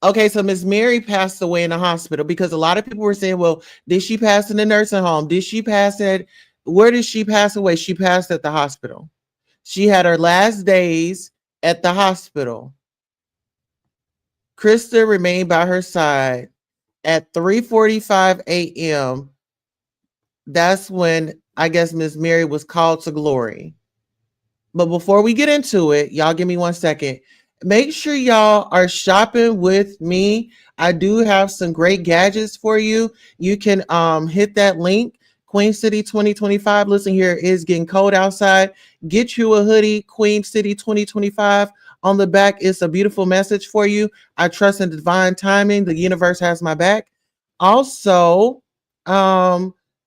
Okay, so Miss Mary passed away in the hospital because a lot of people were saying, well, did she pass in the nursing home? Did she pass at, where did she pass away? She passed at the hospital. She had her last days at the hospital. Krista remained by her side at 3:45 a.m. That's when I guess Miss Mary was called to glory. But before we get into it, y'all give me 1 second. Make sure y'all are shopping with me. I do have some great gadgets for you. You can hit that link, Queen City 2025. Listen here, it is getting cold outside. Get you a hoodie, Queen City 2025. On the back, it's a beautiful message for you. I trust in divine timing. The universe has my back. Also,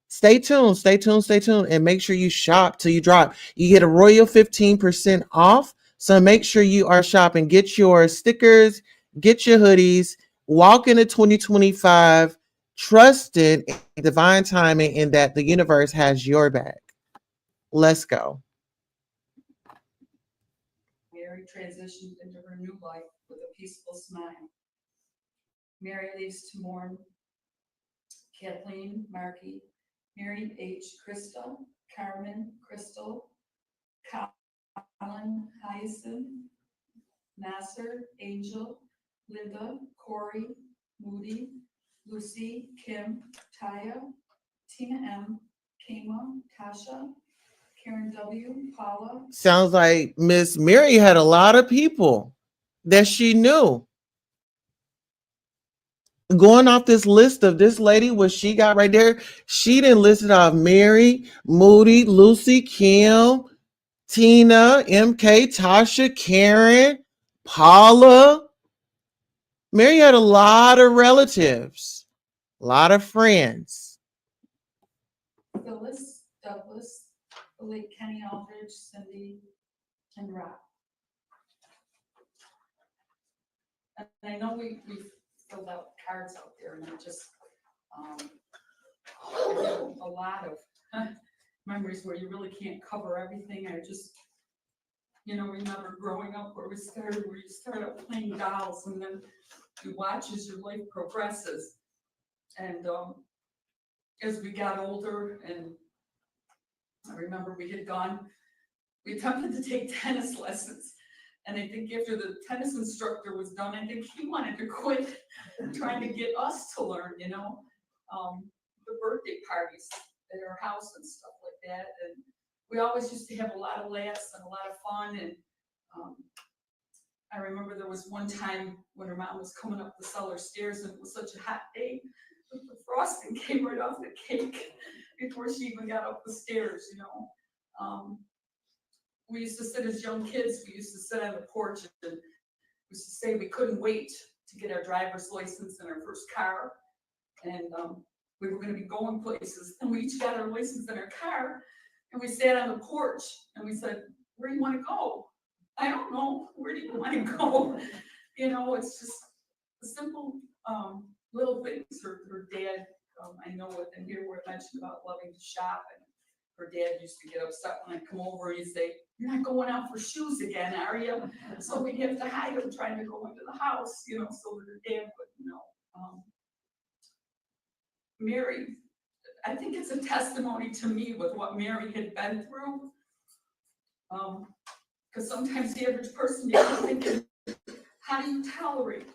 stay tuned, and make sure you shop till you drop. You get a royal 15% off. So make sure you are shopping. Get your stickers, get your hoodies, walk into 2025, trusted in divine timing and that the universe has your back. Let's go. Mary transitioned into her new life with a peaceful smile. Mary leaves to mourn Kathleen, Markey, Mary H. Christa, Carmen, Crystal, Colin, Hyacinth, Nasser, Angel, Linda, Corey, Moody, Lucy, Kim, Taya, Tina M, Kama, Tasha, Karen W, Paula. Sounds like Miss Mary had a lot of people that she knew. Going off this list of this lady, what she got right there, she didn't list it off Mary, Moody, Lucy, Kim, Tina, MK, Tasha, Karen, Paula. Mary had a lot of relatives, a lot of friends. Phyllis, Douglas, the late Kenny Aldridge, Cindy, and Rob. And I know we filled out cards out there, and I just I have a lot of memories where you really can't cover everything. I just, remember growing up where you start out playing dolls, and then you watch as your life progresses. And as we got older, and I remember we had gone we attempted to take tennis lessons. And I think after the tennis instructor was done, I think he wanted to quit trying to get us to learn, you know, the birthday parties at our house and stuff like that. And we always used to have a lot of laughs and a lot of fun. And I remember there was one time when her mom was coming up the cellar stairs and it was such a hot day, that the frosting came right off the cake before she even got up the stairs, you know. We used to sit as young kids, we used to sit on the porch and we used to say we couldn't wait to get our driver's license and our first car. And we were gonna be going places, and we each got our license in our car, and we sat on the porch and we said, where do you wanna go? I don't know, where do you wanna go? You know, it's just a simple little things. Her dad, I know what, and here we're mentioned about loving to shop, and her dad used to get upset when I'd come over and he'd say, you're not going out for shoes again, are you? So we'd have to hide him trying to go into the house, you know, so that her dad wouldn't know. Mary, I think it's a testimony to me with what Mary had been through. Because sometimes the average person, you're thinking, how do you tolerate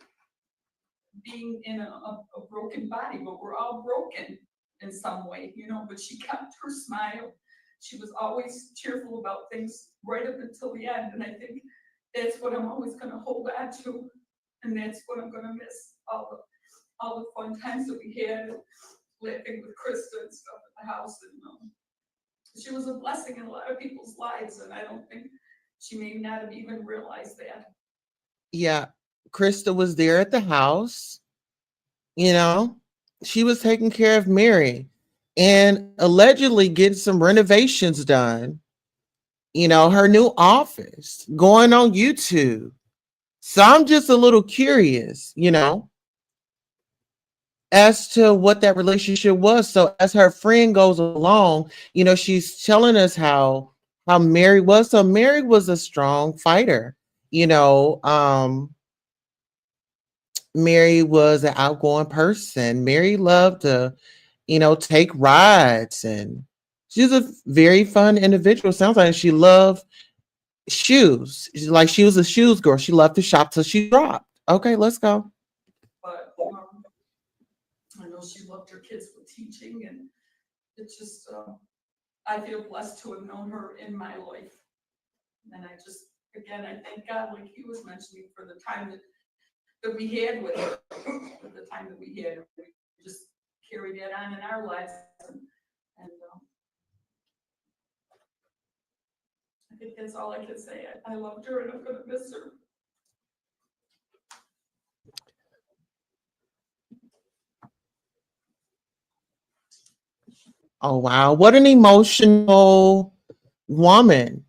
being in a broken body? But we're all broken in some way, you know, but she kept her smile. She was always cheerful about things right up until the end. And I think that's what I'm always going to hold on to. And that's what I'm going to miss, all the fun times that we had, laughing with Christa and stuff at the house. And she was a blessing in a lot of people's lives. And I don't think she may not have even realized that. Yeah, Christa was there at the house. You know, she was taking care of Mary and allegedly getting some renovations done. You know, her new office, going on YouTube. So I'm just a little curious, you know, as to what that relationship was. So as her friend goes along, you know, she's telling us how Mary was. So Mary was a strong fighter. You know, Mary was an outgoing person. Mary loved to, you know, take rides, and she's a very fun individual. Sounds like she loved shoes. Like she was a shoes girl. She loved to shop till she dropped. Okay, let's go. But I know she loved her kids with teaching, and it's just, I feel blessed to have known her in my life. And I just, again, I thank God, like he was mentioning, for the time that we had with her, for the time that we had. We just carried that on in our lives. And I think that's all I can say. I loved her and I'm going to miss her. Oh wow, what an emotional woman.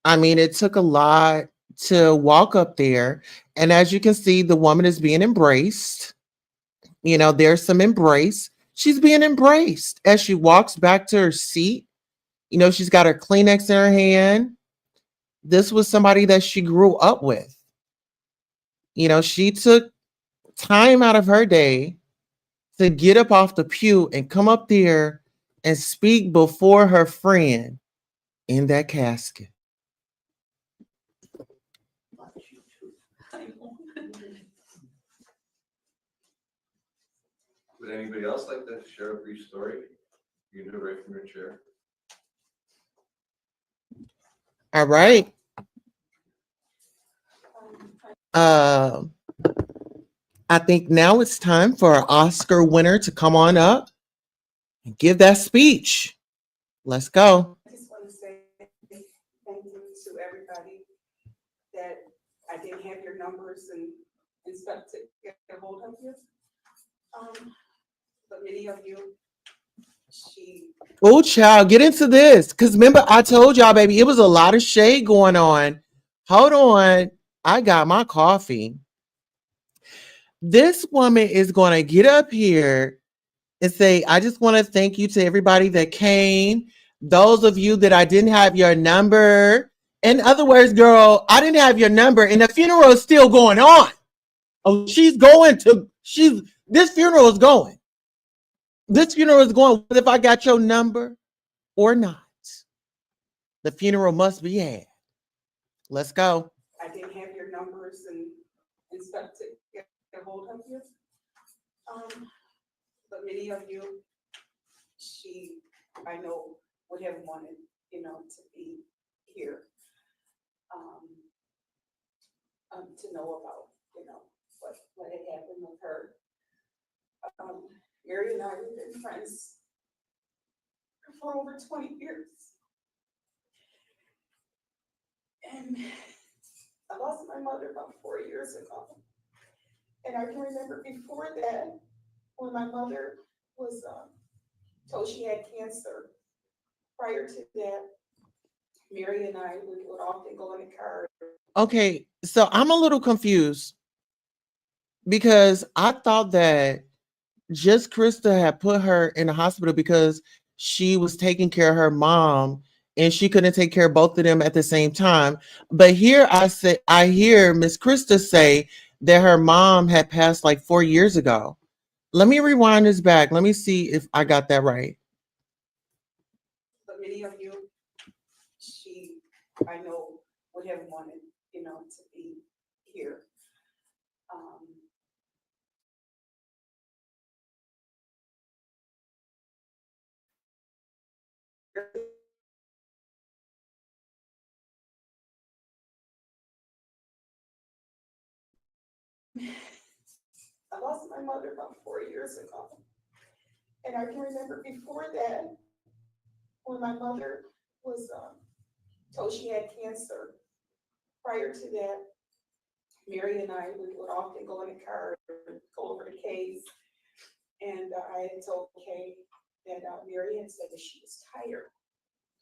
I mean, it took a lot to walk up there. And as you can see, the woman is being embraced. You know, there's some embrace. She's being embraced as she walks back to her seat. You know, she's got her Kleenex in her hand. This was somebody that she grew up with. You know, she took time out of her day to get up off the pew and come up there and speak before her friend in that casket. Would anybody else like to share a brief story? You can do it right from your chair. All right. I think now it's time for our Oscar winner to come on up and give that speech. Let's go. I just want to say thank you to everybody that I didn't have your numbers and stuff to get a hold of you. But many of you, Oh, child, get into this. Because remember, I told y'all, baby, it was a lot of shade going on. Hold on. I got my coffee. This woman is going to get up here and say, I just want to thank you to everybody that came. Those of you that I didn't have your number. In other words, girl, I didn't have your number and the funeral is still going on. Oh, this funeral is going. This funeral is going, if I got your number or not. The funeral must be had. Let's go. I didn't have your numbers and stuff to get a hold of you. But many of you, I know, would have wanted, to be here, to know about, what had happened with her. Mary and I have been friends for over 20 years. And I lost my mother about 4 years ago. And I can remember before that, when my mother was told she had cancer. Prior to that, Mary and I would often go in the car. Okay, so I'm a little confused because I thought that just Christa had put her in the hospital because she was taking care of her mom and she couldn't take care of both of them at the same time. But here I hear Miss Christa say that her mom had passed like 4 years ago. Let me rewind this back. Let me see if I got that right. But many of you, I know, would have wanted, to be here. I lost my mother about 4 years ago. And I can remember before that, when my mother was told she had cancer. Prior to that, Mary and I would often go in the car, go over the case. And I had told Kay that Mary had said that she was tired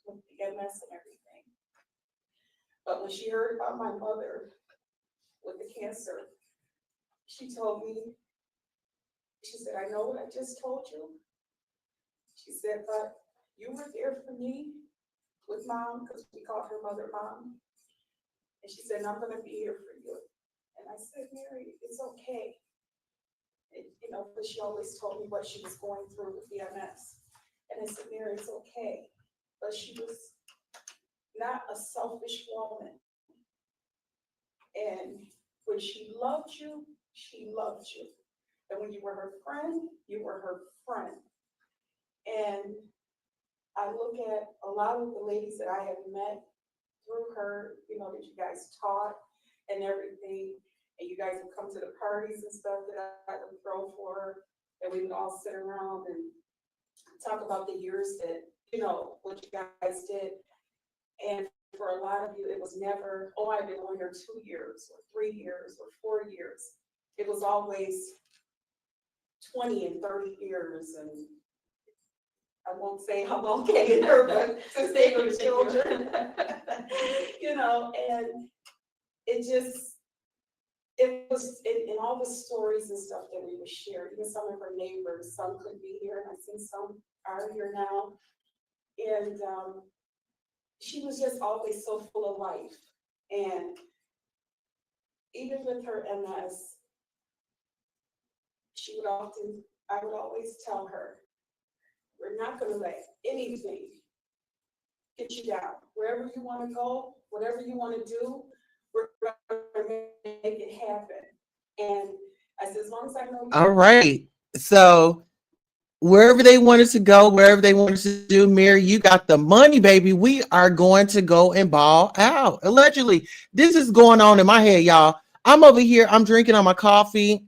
with the MS and everything. But when she heard about my mother with the cancer, she told me, she said, I know what I just told you. She said, but you were there for me with mom, because we called her mother mom. And she said, I'm gonna be here for you. And I said, Mary, it's okay. Because she always told me what she was going through with the MS. And I said, Mary, it's okay. But she was not a selfish woman. And when she loved you, she loved you. And when you were her friend, you were her friend. And I look at a lot of the ladies that I have met through her, that you guys taught and everything. And you guys would come to the parties and stuff that I would throw for her. And we would all sit around and talk about the years that, what you guys did. And for a lot of you, it was never, oh, I've been on here 2 years or 3 years or 4 years. It was always 20 and 30 years. And I won't say how long Kay and her, but since they were children, and it was in all the stories and stuff that we would share, even some of her neighbors, some couldn't be here, and I think some are here now. And she was just always so full of life. And even with her MS, I would always tell her, we're not going to let anything get you down. Wherever you want to go, whatever you want to do, we're going to make it happen. And I said, as long as I know. All right. So wherever they wanted to go, wherever they wanted to do, Mary, you got the money, baby. We are going to go and ball out. Allegedly, this is going on in my head, y'all. I'm over here. I'm drinking on my coffee.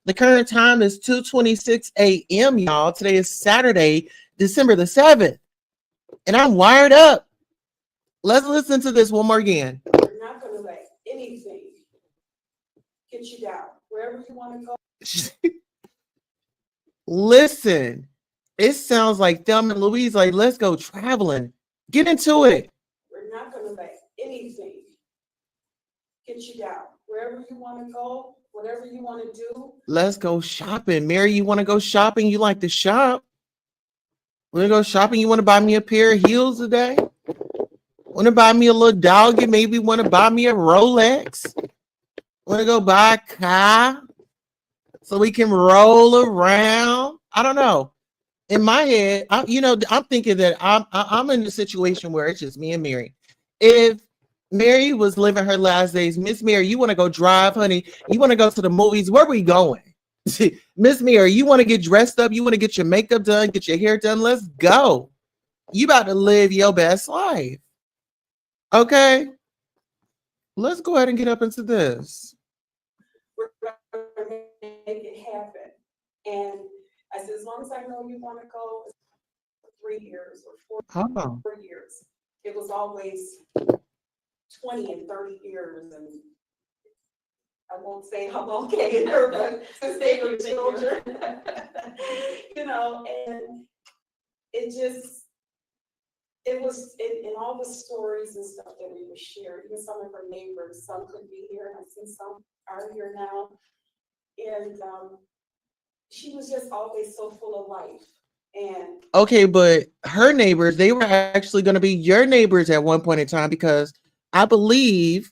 The current time is 2:26 a.m., y'all. Today is Saturday, December the 7th. And I'm wired up. Let's listen to this one more again. We're not going to let anything get you down. Wherever you want to go. Listen, it sounds like Thelma and Louise, like, let's go traveling. Get into it. We're not going to let anything get you down. Wherever you want to go, whatever you want to do. Let's go shopping. Mary, you want to go shopping? You like to shop? Want to go shopping? You want to buy me a pair of heels today? Want to buy me a little doggy? Maybe want to buy me a Rolex? Want to go buy a car so we can roll around? I don't know. in my head, I'm thinking that I'm in a situation where it's just me and Mary. If Mary was living her last days, Miss Mary, you want to go drive, honey? You want to go to the movies? Where we going? Miss Mary, you want to get dressed up? You want to get your makeup done, get your hair done? Let's go. You about to live your best life. Okay, let's go ahead and get up into this. We're gonna make it happen. And I said, as long as I know you want to go, 3 years or Oh, 4 years. It was always 20 and 30 years, and I won't say how long Kay and her, but since they were children, and it just, it was in all the stories and stuff that we would share, even some of her neighbors, some couldn't be here, and I've seen some are here now. And she was just always so full of life. And okay, but her neighbors, they were actually going to be your neighbors at one point in time because I believe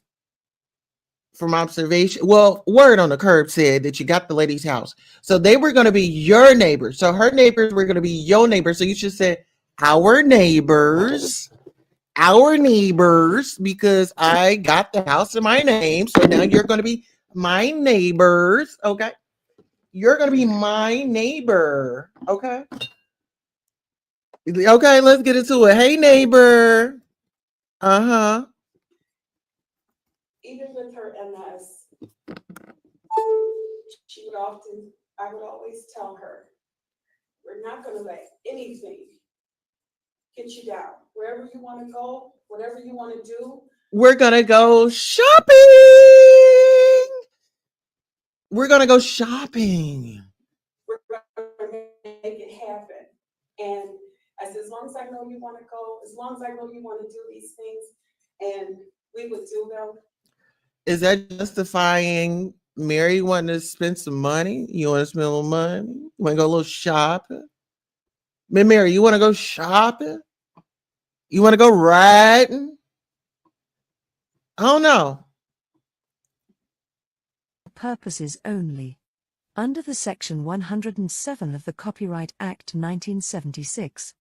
from observation, well, word on the curb said that you got the lady's house. So they were going to be your neighbors. So her neighbors were going to be your neighbors. So you should say our neighbors, because I got the house in my name. So now you're going to be my neighbors. Okay. You're going to be my neighbor. Okay. Okay, let's get into it. Hey, neighbor. Uh-huh. even with her MS, I would always tell her, we're not going to let anything get you down. Wherever you want to go, whatever you want to do, We're going to go shopping. We're going to go shopping. we're going to make it happen. And I said, as long as I know you want to go, as long as I know you want to do these things, and we would do them. Is that justifying Mary wanting to spend some money? You want to spend a little money? You want to go a little shopping? Mary, you want to go shopping? You want to go riding? I don't know. Purposes only. Under the Section 107 of the Copyright Act 1976.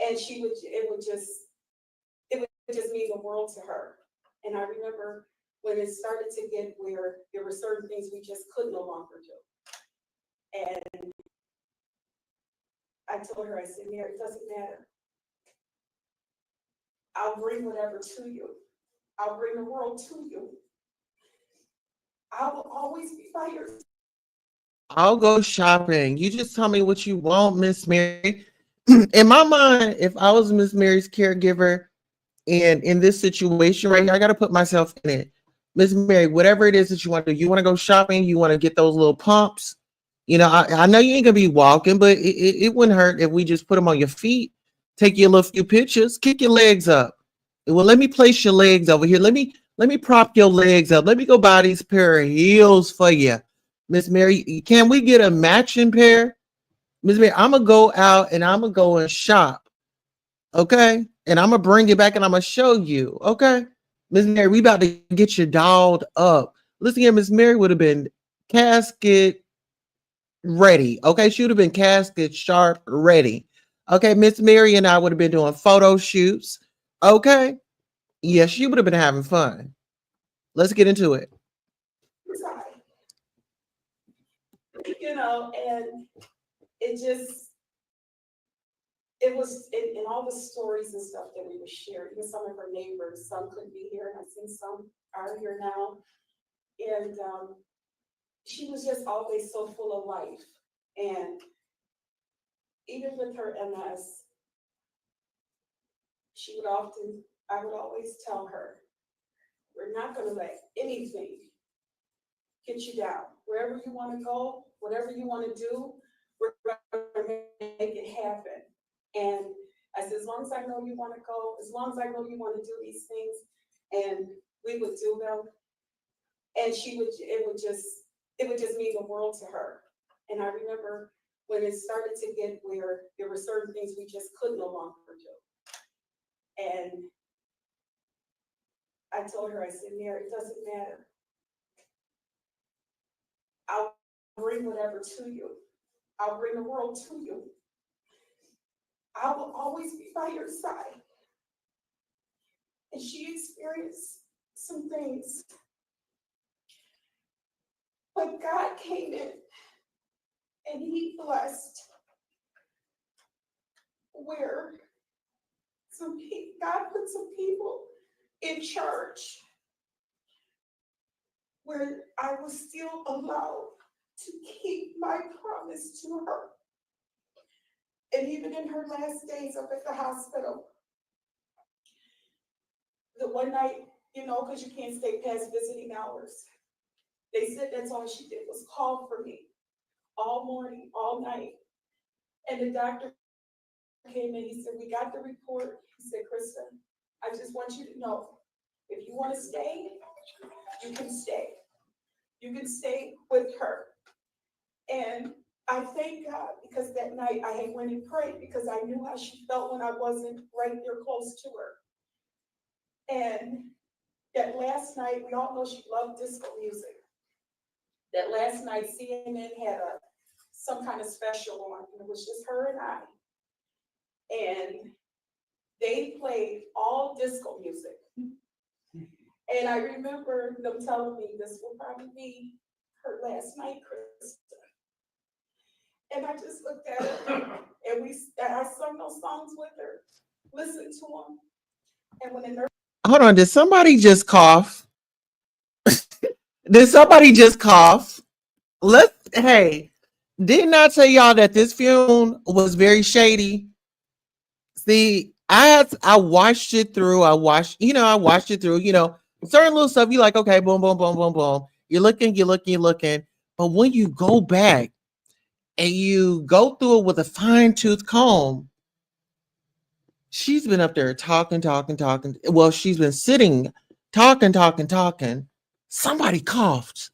And it would just mean the world to her. And I remember when it started to get where there were certain things we just could no longer do. And I told her, I said, Mary, it doesn't matter. I'll bring whatever to you. I'll bring the world to you. I will always be by your side. I'll go shopping. You just tell me what you want, Miss Mary. In my mind, if I was Miss Mary's caregiver and in this situation right here, I got to put myself in it. Miss Mary, whatever it is that you want to do, you want to go shopping, you want to get those little pumps. I know you ain't gonna be walking, but it wouldn't hurt if we just put them on your feet, take you a little few pictures, kick your legs up. Well, let me place your legs over here. Let me prop your legs up. Let me go buy these pair of heels for you. Miss Mary, can we get a matching pair? Miss Mary, I'm gonna go out and I'm gonna go and shop. Okay. And I'm gonna bring it back and I'm gonna show you. Okay. Miss Mary, we about to get you dolled up. Listen here, Miss Mary would have been casket ready. Okay. She would have been casket sharp ready. Okay. Miss Mary and I would have been doing photo shoots. Okay. Yeah, she would have been having fun. Let's get into it. And it just, it was in all the stories and stuff that we would share, even some of her neighbors, some couldn't be here, and I've seen some are here now. And she was just always so full of life. And even with her MS, I would always tell her, we're not going to let anything get you down. Wherever you want to go, whatever you want to do, we're going to make it happen. And I said, as long as I know you want to go, as long as I know you want to do these things, and we would do them. And it would just mean the world to her. And I remember when it started to get where there were certain things we just could no longer do. And I told her, I said, Mary, it doesn't matter. I'll bring whatever to you. I'll bring the world to you. I will always be by your side. And she experienced some things. But God came in and he blessed where God put some people in church where I was still allowed to keep my promise to her. And even in her last days up at the hospital, the one night, because you can't stay past visiting hours, they said that's all she did was call for me all morning, all night. And the doctor came in, he said, we got the report. He said, Christa, I just want you to know, if you want to stay, you can stay. You can stay with her. And I thank God because that night I had went and prayed because I knew how she felt when I wasn't right there close to her. And that last night, we all know she loved disco music. That last night, CNN had some kind of special on, and it was just her and I. And they played all disco music. And I remember them telling me this will probably be her last night, Christa. And I just looked at her, and I sung those songs with her, listened to them. And when the nurse— Hold on, did somebody just cough? Did somebody just cough? Hey, didn't I tell y'all that this funeral was very shady? See, I watched it through. I watched it through, certain little stuff you like, okay, boom, boom, boom, boom, boom. You're looking, you're looking, you're looking. But when you go back and you go through it with a fine-tooth comb, she's been up there talking, talking, talking. Well, she's been sitting, talking, talking, talking. Somebody coughed.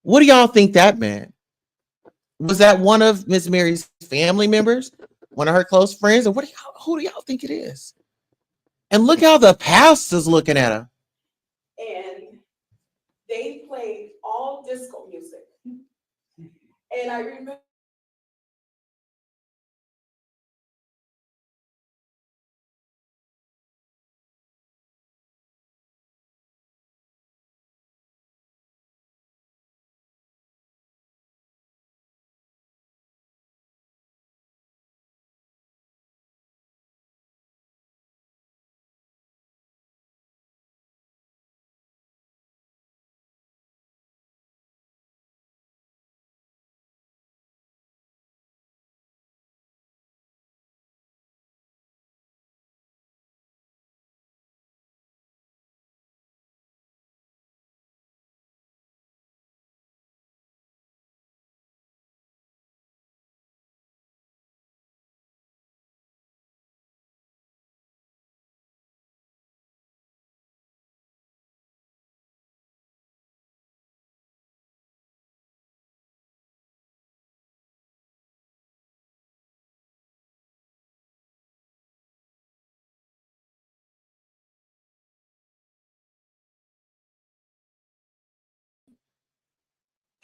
What do y'all think that meant? Was that one of Miss Mary's family members? One of her close friends? Or who do y'all think it is? And look how the pastor's looking at her. And they played all disco music. And I remember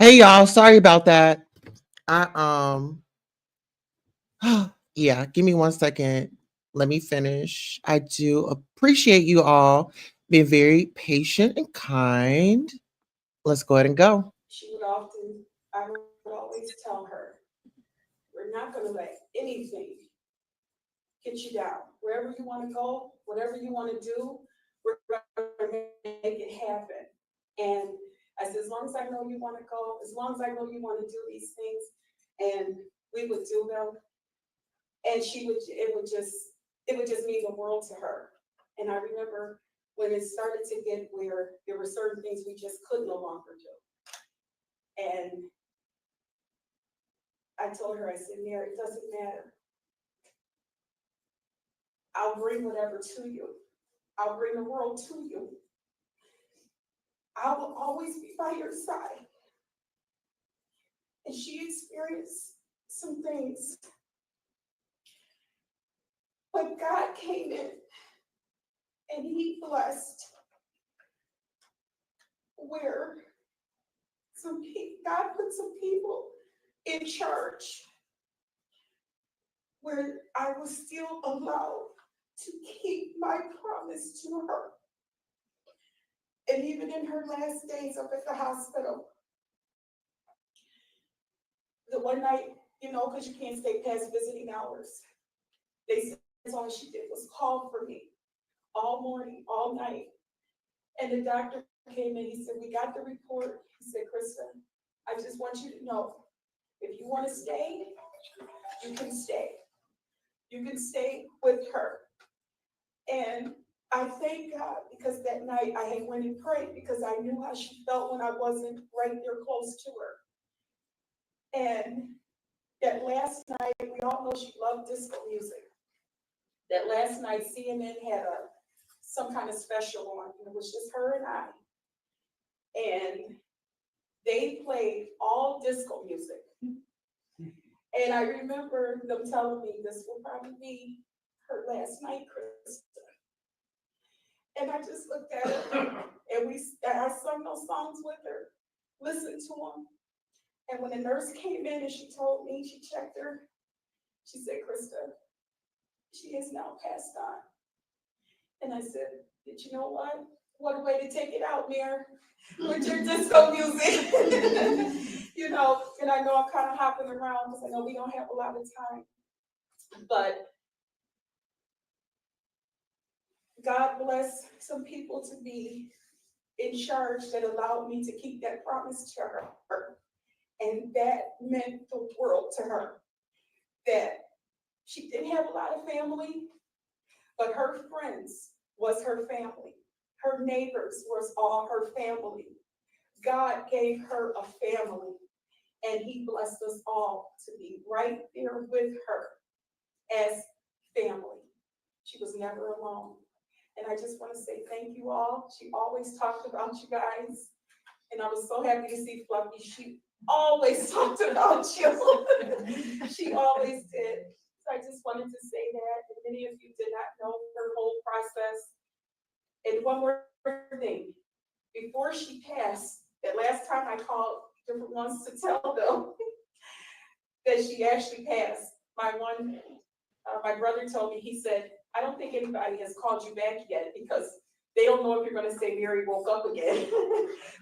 Hey y'all, sorry about that. I yeah, give me 1 second. Let me finish. I do appreciate you all being very patient and kind. Let's go ahead and go. I would always tell her, we're not going to let anything get you down. Wherever you want to go, whatever you want to do, we're going to make it happen. And I said, as long as I know you want to go, as long as I know you want to do these things, and we would do them, and it would just mean the world to her. And I remember when it started to get where there were certain things we just could no longer do. And I told her, I said, Mary, it doesn't matter. I'll bring whatever to you. I'll bring the world to you. I will always be by your side. And she experienced some things. But God came in and he blessed where God put some people in charge where I was still allowed to keep my promise to her. And even in her last days up at the hospital, the one night, because you can't stay past visiting hours, they said all she did was call for me all morning, all night. And the doctor came in, he said, we got the report. He said, Christa, I just want you to know, if you want to stay, you can stay. You can stay with her. And I thank God because that night I had went and prayed because I knew how she felt when I wasn't right there close to her. And that last night, we all know she loved disco music. That last night, CNN had some kind of special on, and it was just her and I. And they played all disco music. And I remember them telling me this will probably be her last night, Christa. And I just looked at her, and I sung those songs with her, listened to them. And when the nurse came in and she told me, she checked her, she said, Christa, she has now passed on. And I said, did you know what? What a way to take it out, Mayor, with your disco music. And I know I'm kind of hopping around because I know we don't have a lot of time. But God bless some people to be in charge that allowed me to keep that promise to her. And that meant the world to her. That she didn't have a lot of family, but her friends was her family. Her neighbors was all her family. God gave her a family, and he blessed us all to be right there with her as family. She was never alone. And I just want to say thank you all. She always talked about you guys, and I was so happy to see Fluffy. She always talked about you. She always did. So I just wanted to say that, and many of you did not know her whole process. And one more thing, before she passed, that last time I called different ones to tell them that she actually passed, my brother told me, he said, I don't think anybody has called you back yet because they don't know if you're going to say Mary woke up again.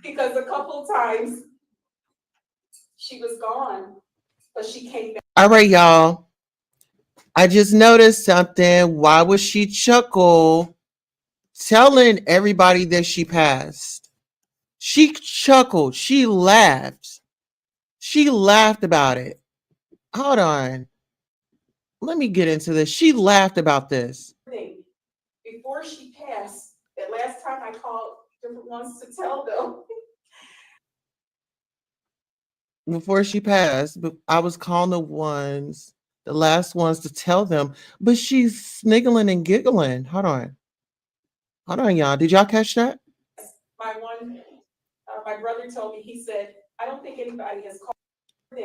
Because a couple of times she was gone, but she came back. All right, y'all. I just noticed something. Why would she chuckle telling everybody that she passed? She chuckled. She laughed. She laughed about it. Hold on. Let me get into this. She laughed about this. Before she passed, that last time I called different ones to tell them. Before she passed, but I was calling the last ones to tell them, but she's sniggling and giggling. Hold on. Hold on, y'all. Did y'all catch that? My brother told me, he said, I don't think anybody has called her.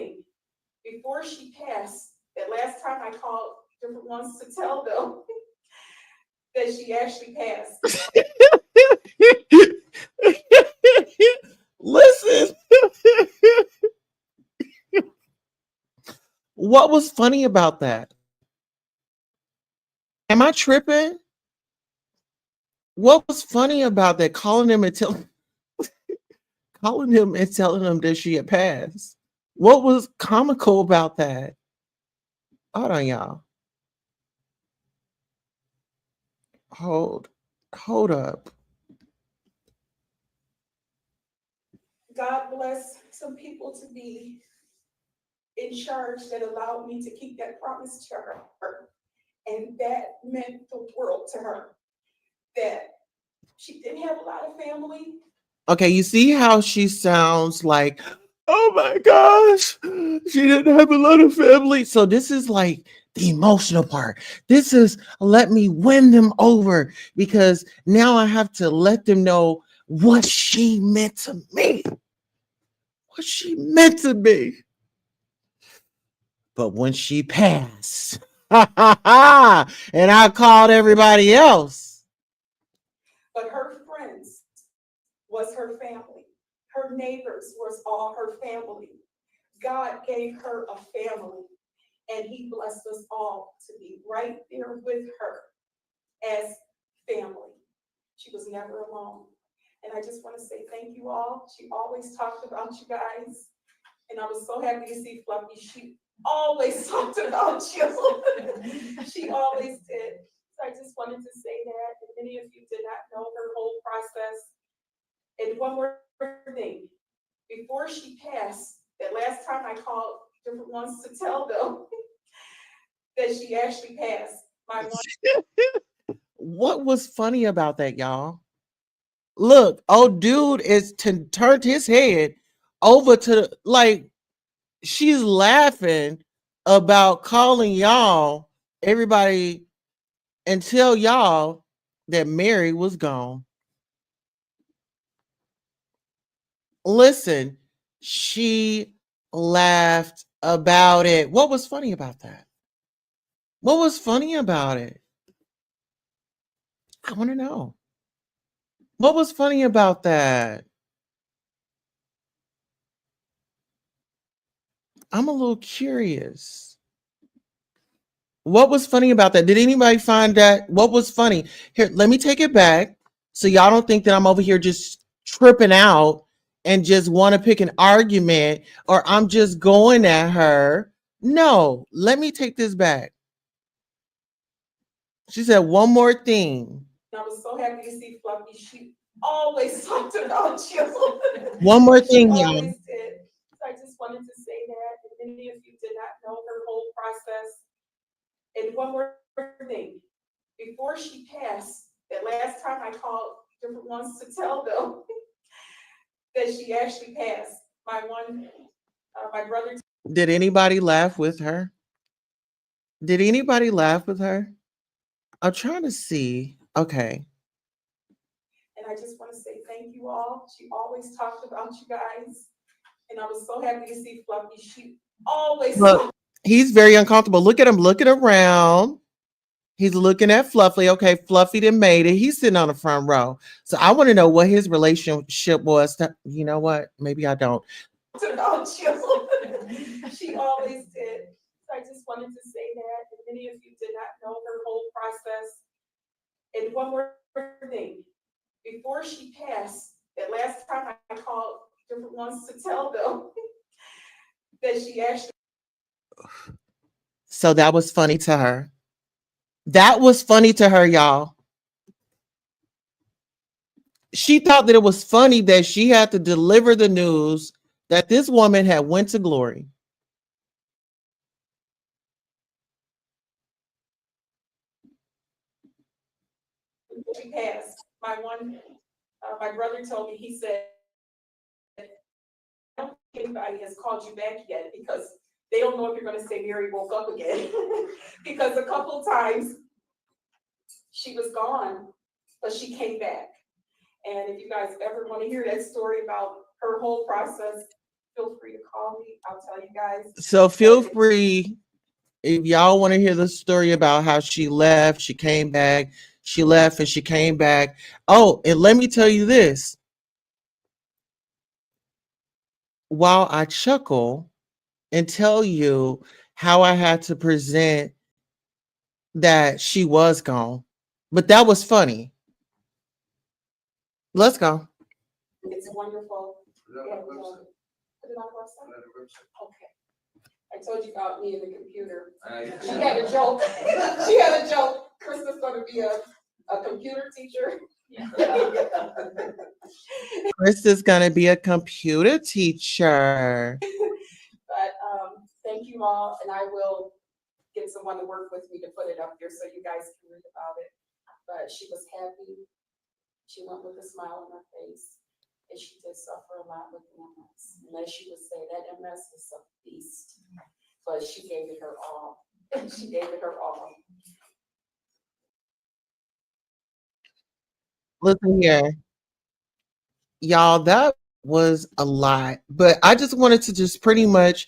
Before she passed, that last time I called different ones to tell them that she actually passed. Listen. What was funny about that? Am I tripping? What was funny about that? Calling him and telling him that she had passed. What was comical about that? Hold on, y'all. Hold up. God bless some people to be in charge that allowed me to keep that promise to her. And that meant the world to her. That she didn't have a lot of family. Okay, you see how she sounds like, oh my gosh, she didn't have a lot of family. So this is like the emotional part. This is let me win them over because now I have to let them know what she meant to me. What she meant to me. But when she passed, and I called everybody else. But her friends was her family. Her neighbors was all her family. God gave her a family, and he blessed us all to be right there with her as family. She was never alone. And I just want to say thank you all. She always talked about you guys. And I was so happy to see Fluffy. She always talked about you. She always did. So I just wanted to say that. And many of you did not know her whole process. And one more thing. Before she passed, that last time I called different ones to tell them that she actually passed. My one. What was funny about that, y'all? Look, old dude is turned his head over to like she's laughing about calling y'all, everybody, and tell y'all that Mary was gone. Listen, she laughed about it. What was funny about that? What was funny about it? I want to know. What was funny about that? I'm a little curious. What was funny about that? Did anybody find that? What was funny? Here, let me take it back so y'all don't think that I'm over here just tripping out and just want to pick an argument or I'm just going at her. No, let me take this back. She said one more thing. I was so happy to see Fluffy. She always talked about you. One more She thing, y'all. always did. So I just wanted to say that. And many of you did not know her whole process. And one more thing. Before she passed, that last time I called different ones to tell them that she actually passed. My brother. Did anybody laugh with her? Did anybody laugh with her? I'm trying to see. Okay. And I just want to say thank you all. She always talked about you guys. And I was so happy to see Fluffy. She always. Look, he's very uncomfortable. Look at him looking around. He's looking at Fluffy. Okay, Fluffy done made it. He's sitting on the front row. So I want to know what his relationship was. You know what? Maybe I don't. About you. She always did. So I just wanted to say that. And many of you did not know her whole process. And one more thing. Before she passed, that last time I called different ones to tell them that she actually. So that was funny to her. That was funny to her, y'all. She thought that it was funny that she had to deliver the news that this woman had went to glory. She passed. My brother told me, he said, I don't think anybody has called you back yet because they don't know if you're going to say Mary woke up again. Because a couple of times she was gone, but she came back. And if you guys ever want to hear that story about her whole process, feel free to call me. I'll tell you guys. So feel free, if y'all want to hear the story about how she left, she came back, she left and she came back. Oh, and let me tell you this. While I chuckle and tell you how I had to present that she was gone, but that was funny. Let's go. It's wonderful. Put it on the website? Okay. I told you about me and the computer. She had a joke. She had a joke. Christa's going to be a computer teacher. Christa's going to be a computer teacher. But thank you all, and I will get someone to work with me to put it up here so you guys can read about it. But she was happy. She went with a smile on her face, and she did suffer a lot with MS. And as she would say, that MS is a beast, but she gave it her all. She gave it her all. Listen here. Y'all, that was a lot, but I just wanted to just pretty much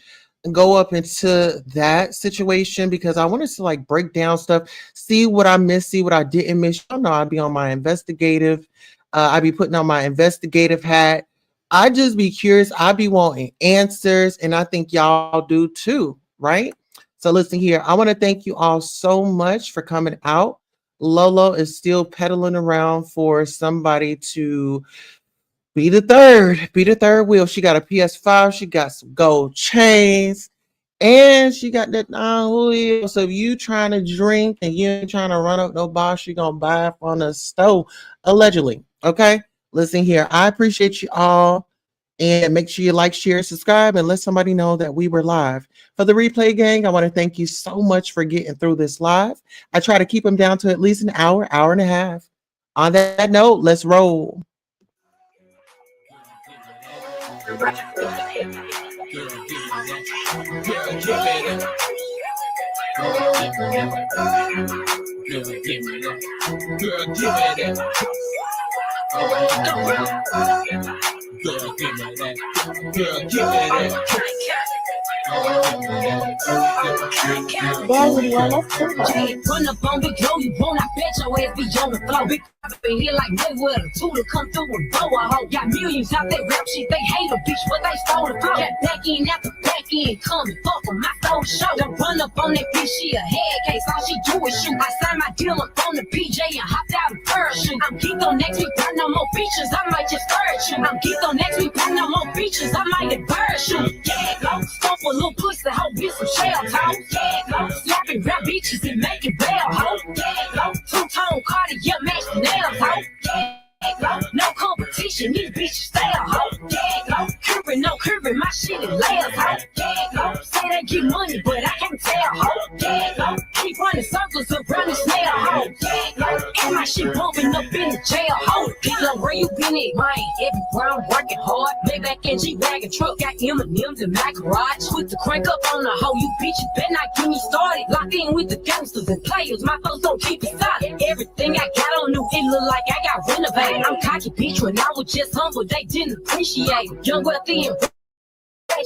go up into that situation because I wanted to like break down stuff, see what I missed, see what I didn't miss. Y'all know I'd be on my investigative. I'd be putting on my investigative hat. I just be curious. I be wanting answers, and I think y'all do too, right? So listen here. I want to thank you all so much for coming out. Lolo is still pedaling around for somebody to be the third wheel. She got a PS5. She got some gold chains. And she got that wheel. So if you trying to drink and you ain't trying to run up no boss, you gonna buy it from the store, allegedly. Okay. Listen here. I appreciate you all. And make sure you like, share, subscribe, and let somebody know that we were live. For the replay gang, I want to thank you so much for getting through this live. I try to keep them down to at least an hour, hour and a half. On that note, let's roll. Run up on me, blow you won't. I bet your ass be on the floor. Big in here like Mayweather, two to come through and blow a hoe. Got millions out that rap shit, they hate a bitch, but they stole the flow. Got back in after back in, coming, fuck em, I stole the show. Don't run up on that bitch, she a head case, all she do is shoot. I signed my deal up on the PJ and hopped out of parachute. I'm geeked on next week, got no more features, I might just scourge you. I'm geeked on next week, got no more features, I might embarrass you. Yeah, go, stomp a little pussy, hoe, get some shell talk. Yeah, go, slapping rap bitches and make it bell, hoe. Yeah, go, two-tone Cartier match the nails, hoe. Yeah, go, no competition, these bitches stay a hoe. Yeah, go, curving, no curving, my shit is layers, hoe. Yeah, go, say they get money, but I can't tell, hoe. Yeah, go, keep running circles around the snail, hoe. Yeah, go, and my shit bumping up in the jail, hoe. People, where you been at, man? Everywhere I'm working hard. Maybach and G-Wagon truck, got M&M's in my garage. Put the crank up on the hoe, you bitches better not get me started. Locked in with the gangsters and players, my folks don't keep it solid. Everything I got on new, it look like I got renovated. I'm cocky bitch when I was just humble, they didn't appreciate it. Young, wealthy, and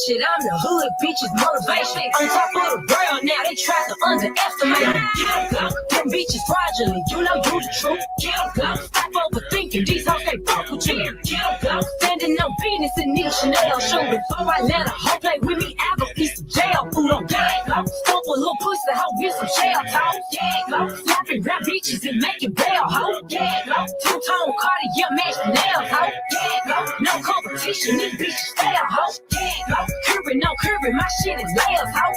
shit, I'm the hood bitches motivation. On top of the world now, they try to underestimate me. Get up, them bitches fraudulent, you know you the truth. Get up, stop overthinking, these hoes can't fuck with you. Get up, standing on business in these Chanel shoes. Before I let a hoe play with me, I go eat some jail food on gang. Stomp a little pussy, hoe, get some shell talk. Yeah, slapping rap bitches and making bail, hoe. Yeah, two-tone Cartier match the nails, hoe. Yeah, no competition, these bitches stay a hoe. Yeah, curving, no curving, my shit is layers, ho.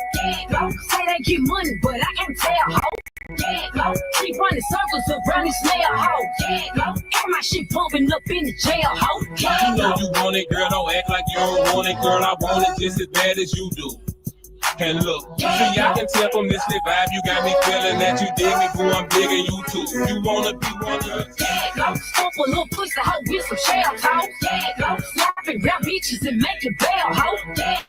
Yeah, say they get money, but I can't tell, ho. Yeah, keep running circles around this snail, ho. Yeah, and my shit pumping up in the jail, ho. Yeah, you know you want it, girl, don't act like you don't want it, girl. I want it just as bad as you do. And look, see, I can tell from this vibe, you got me feeling that you dig me, boo, I'm digging you too. You wanna be one of us? Yeah, stomp a little pussy, ho, get some shell talk. Yeah, slapping rap bitches and making bail, ho. Yeah.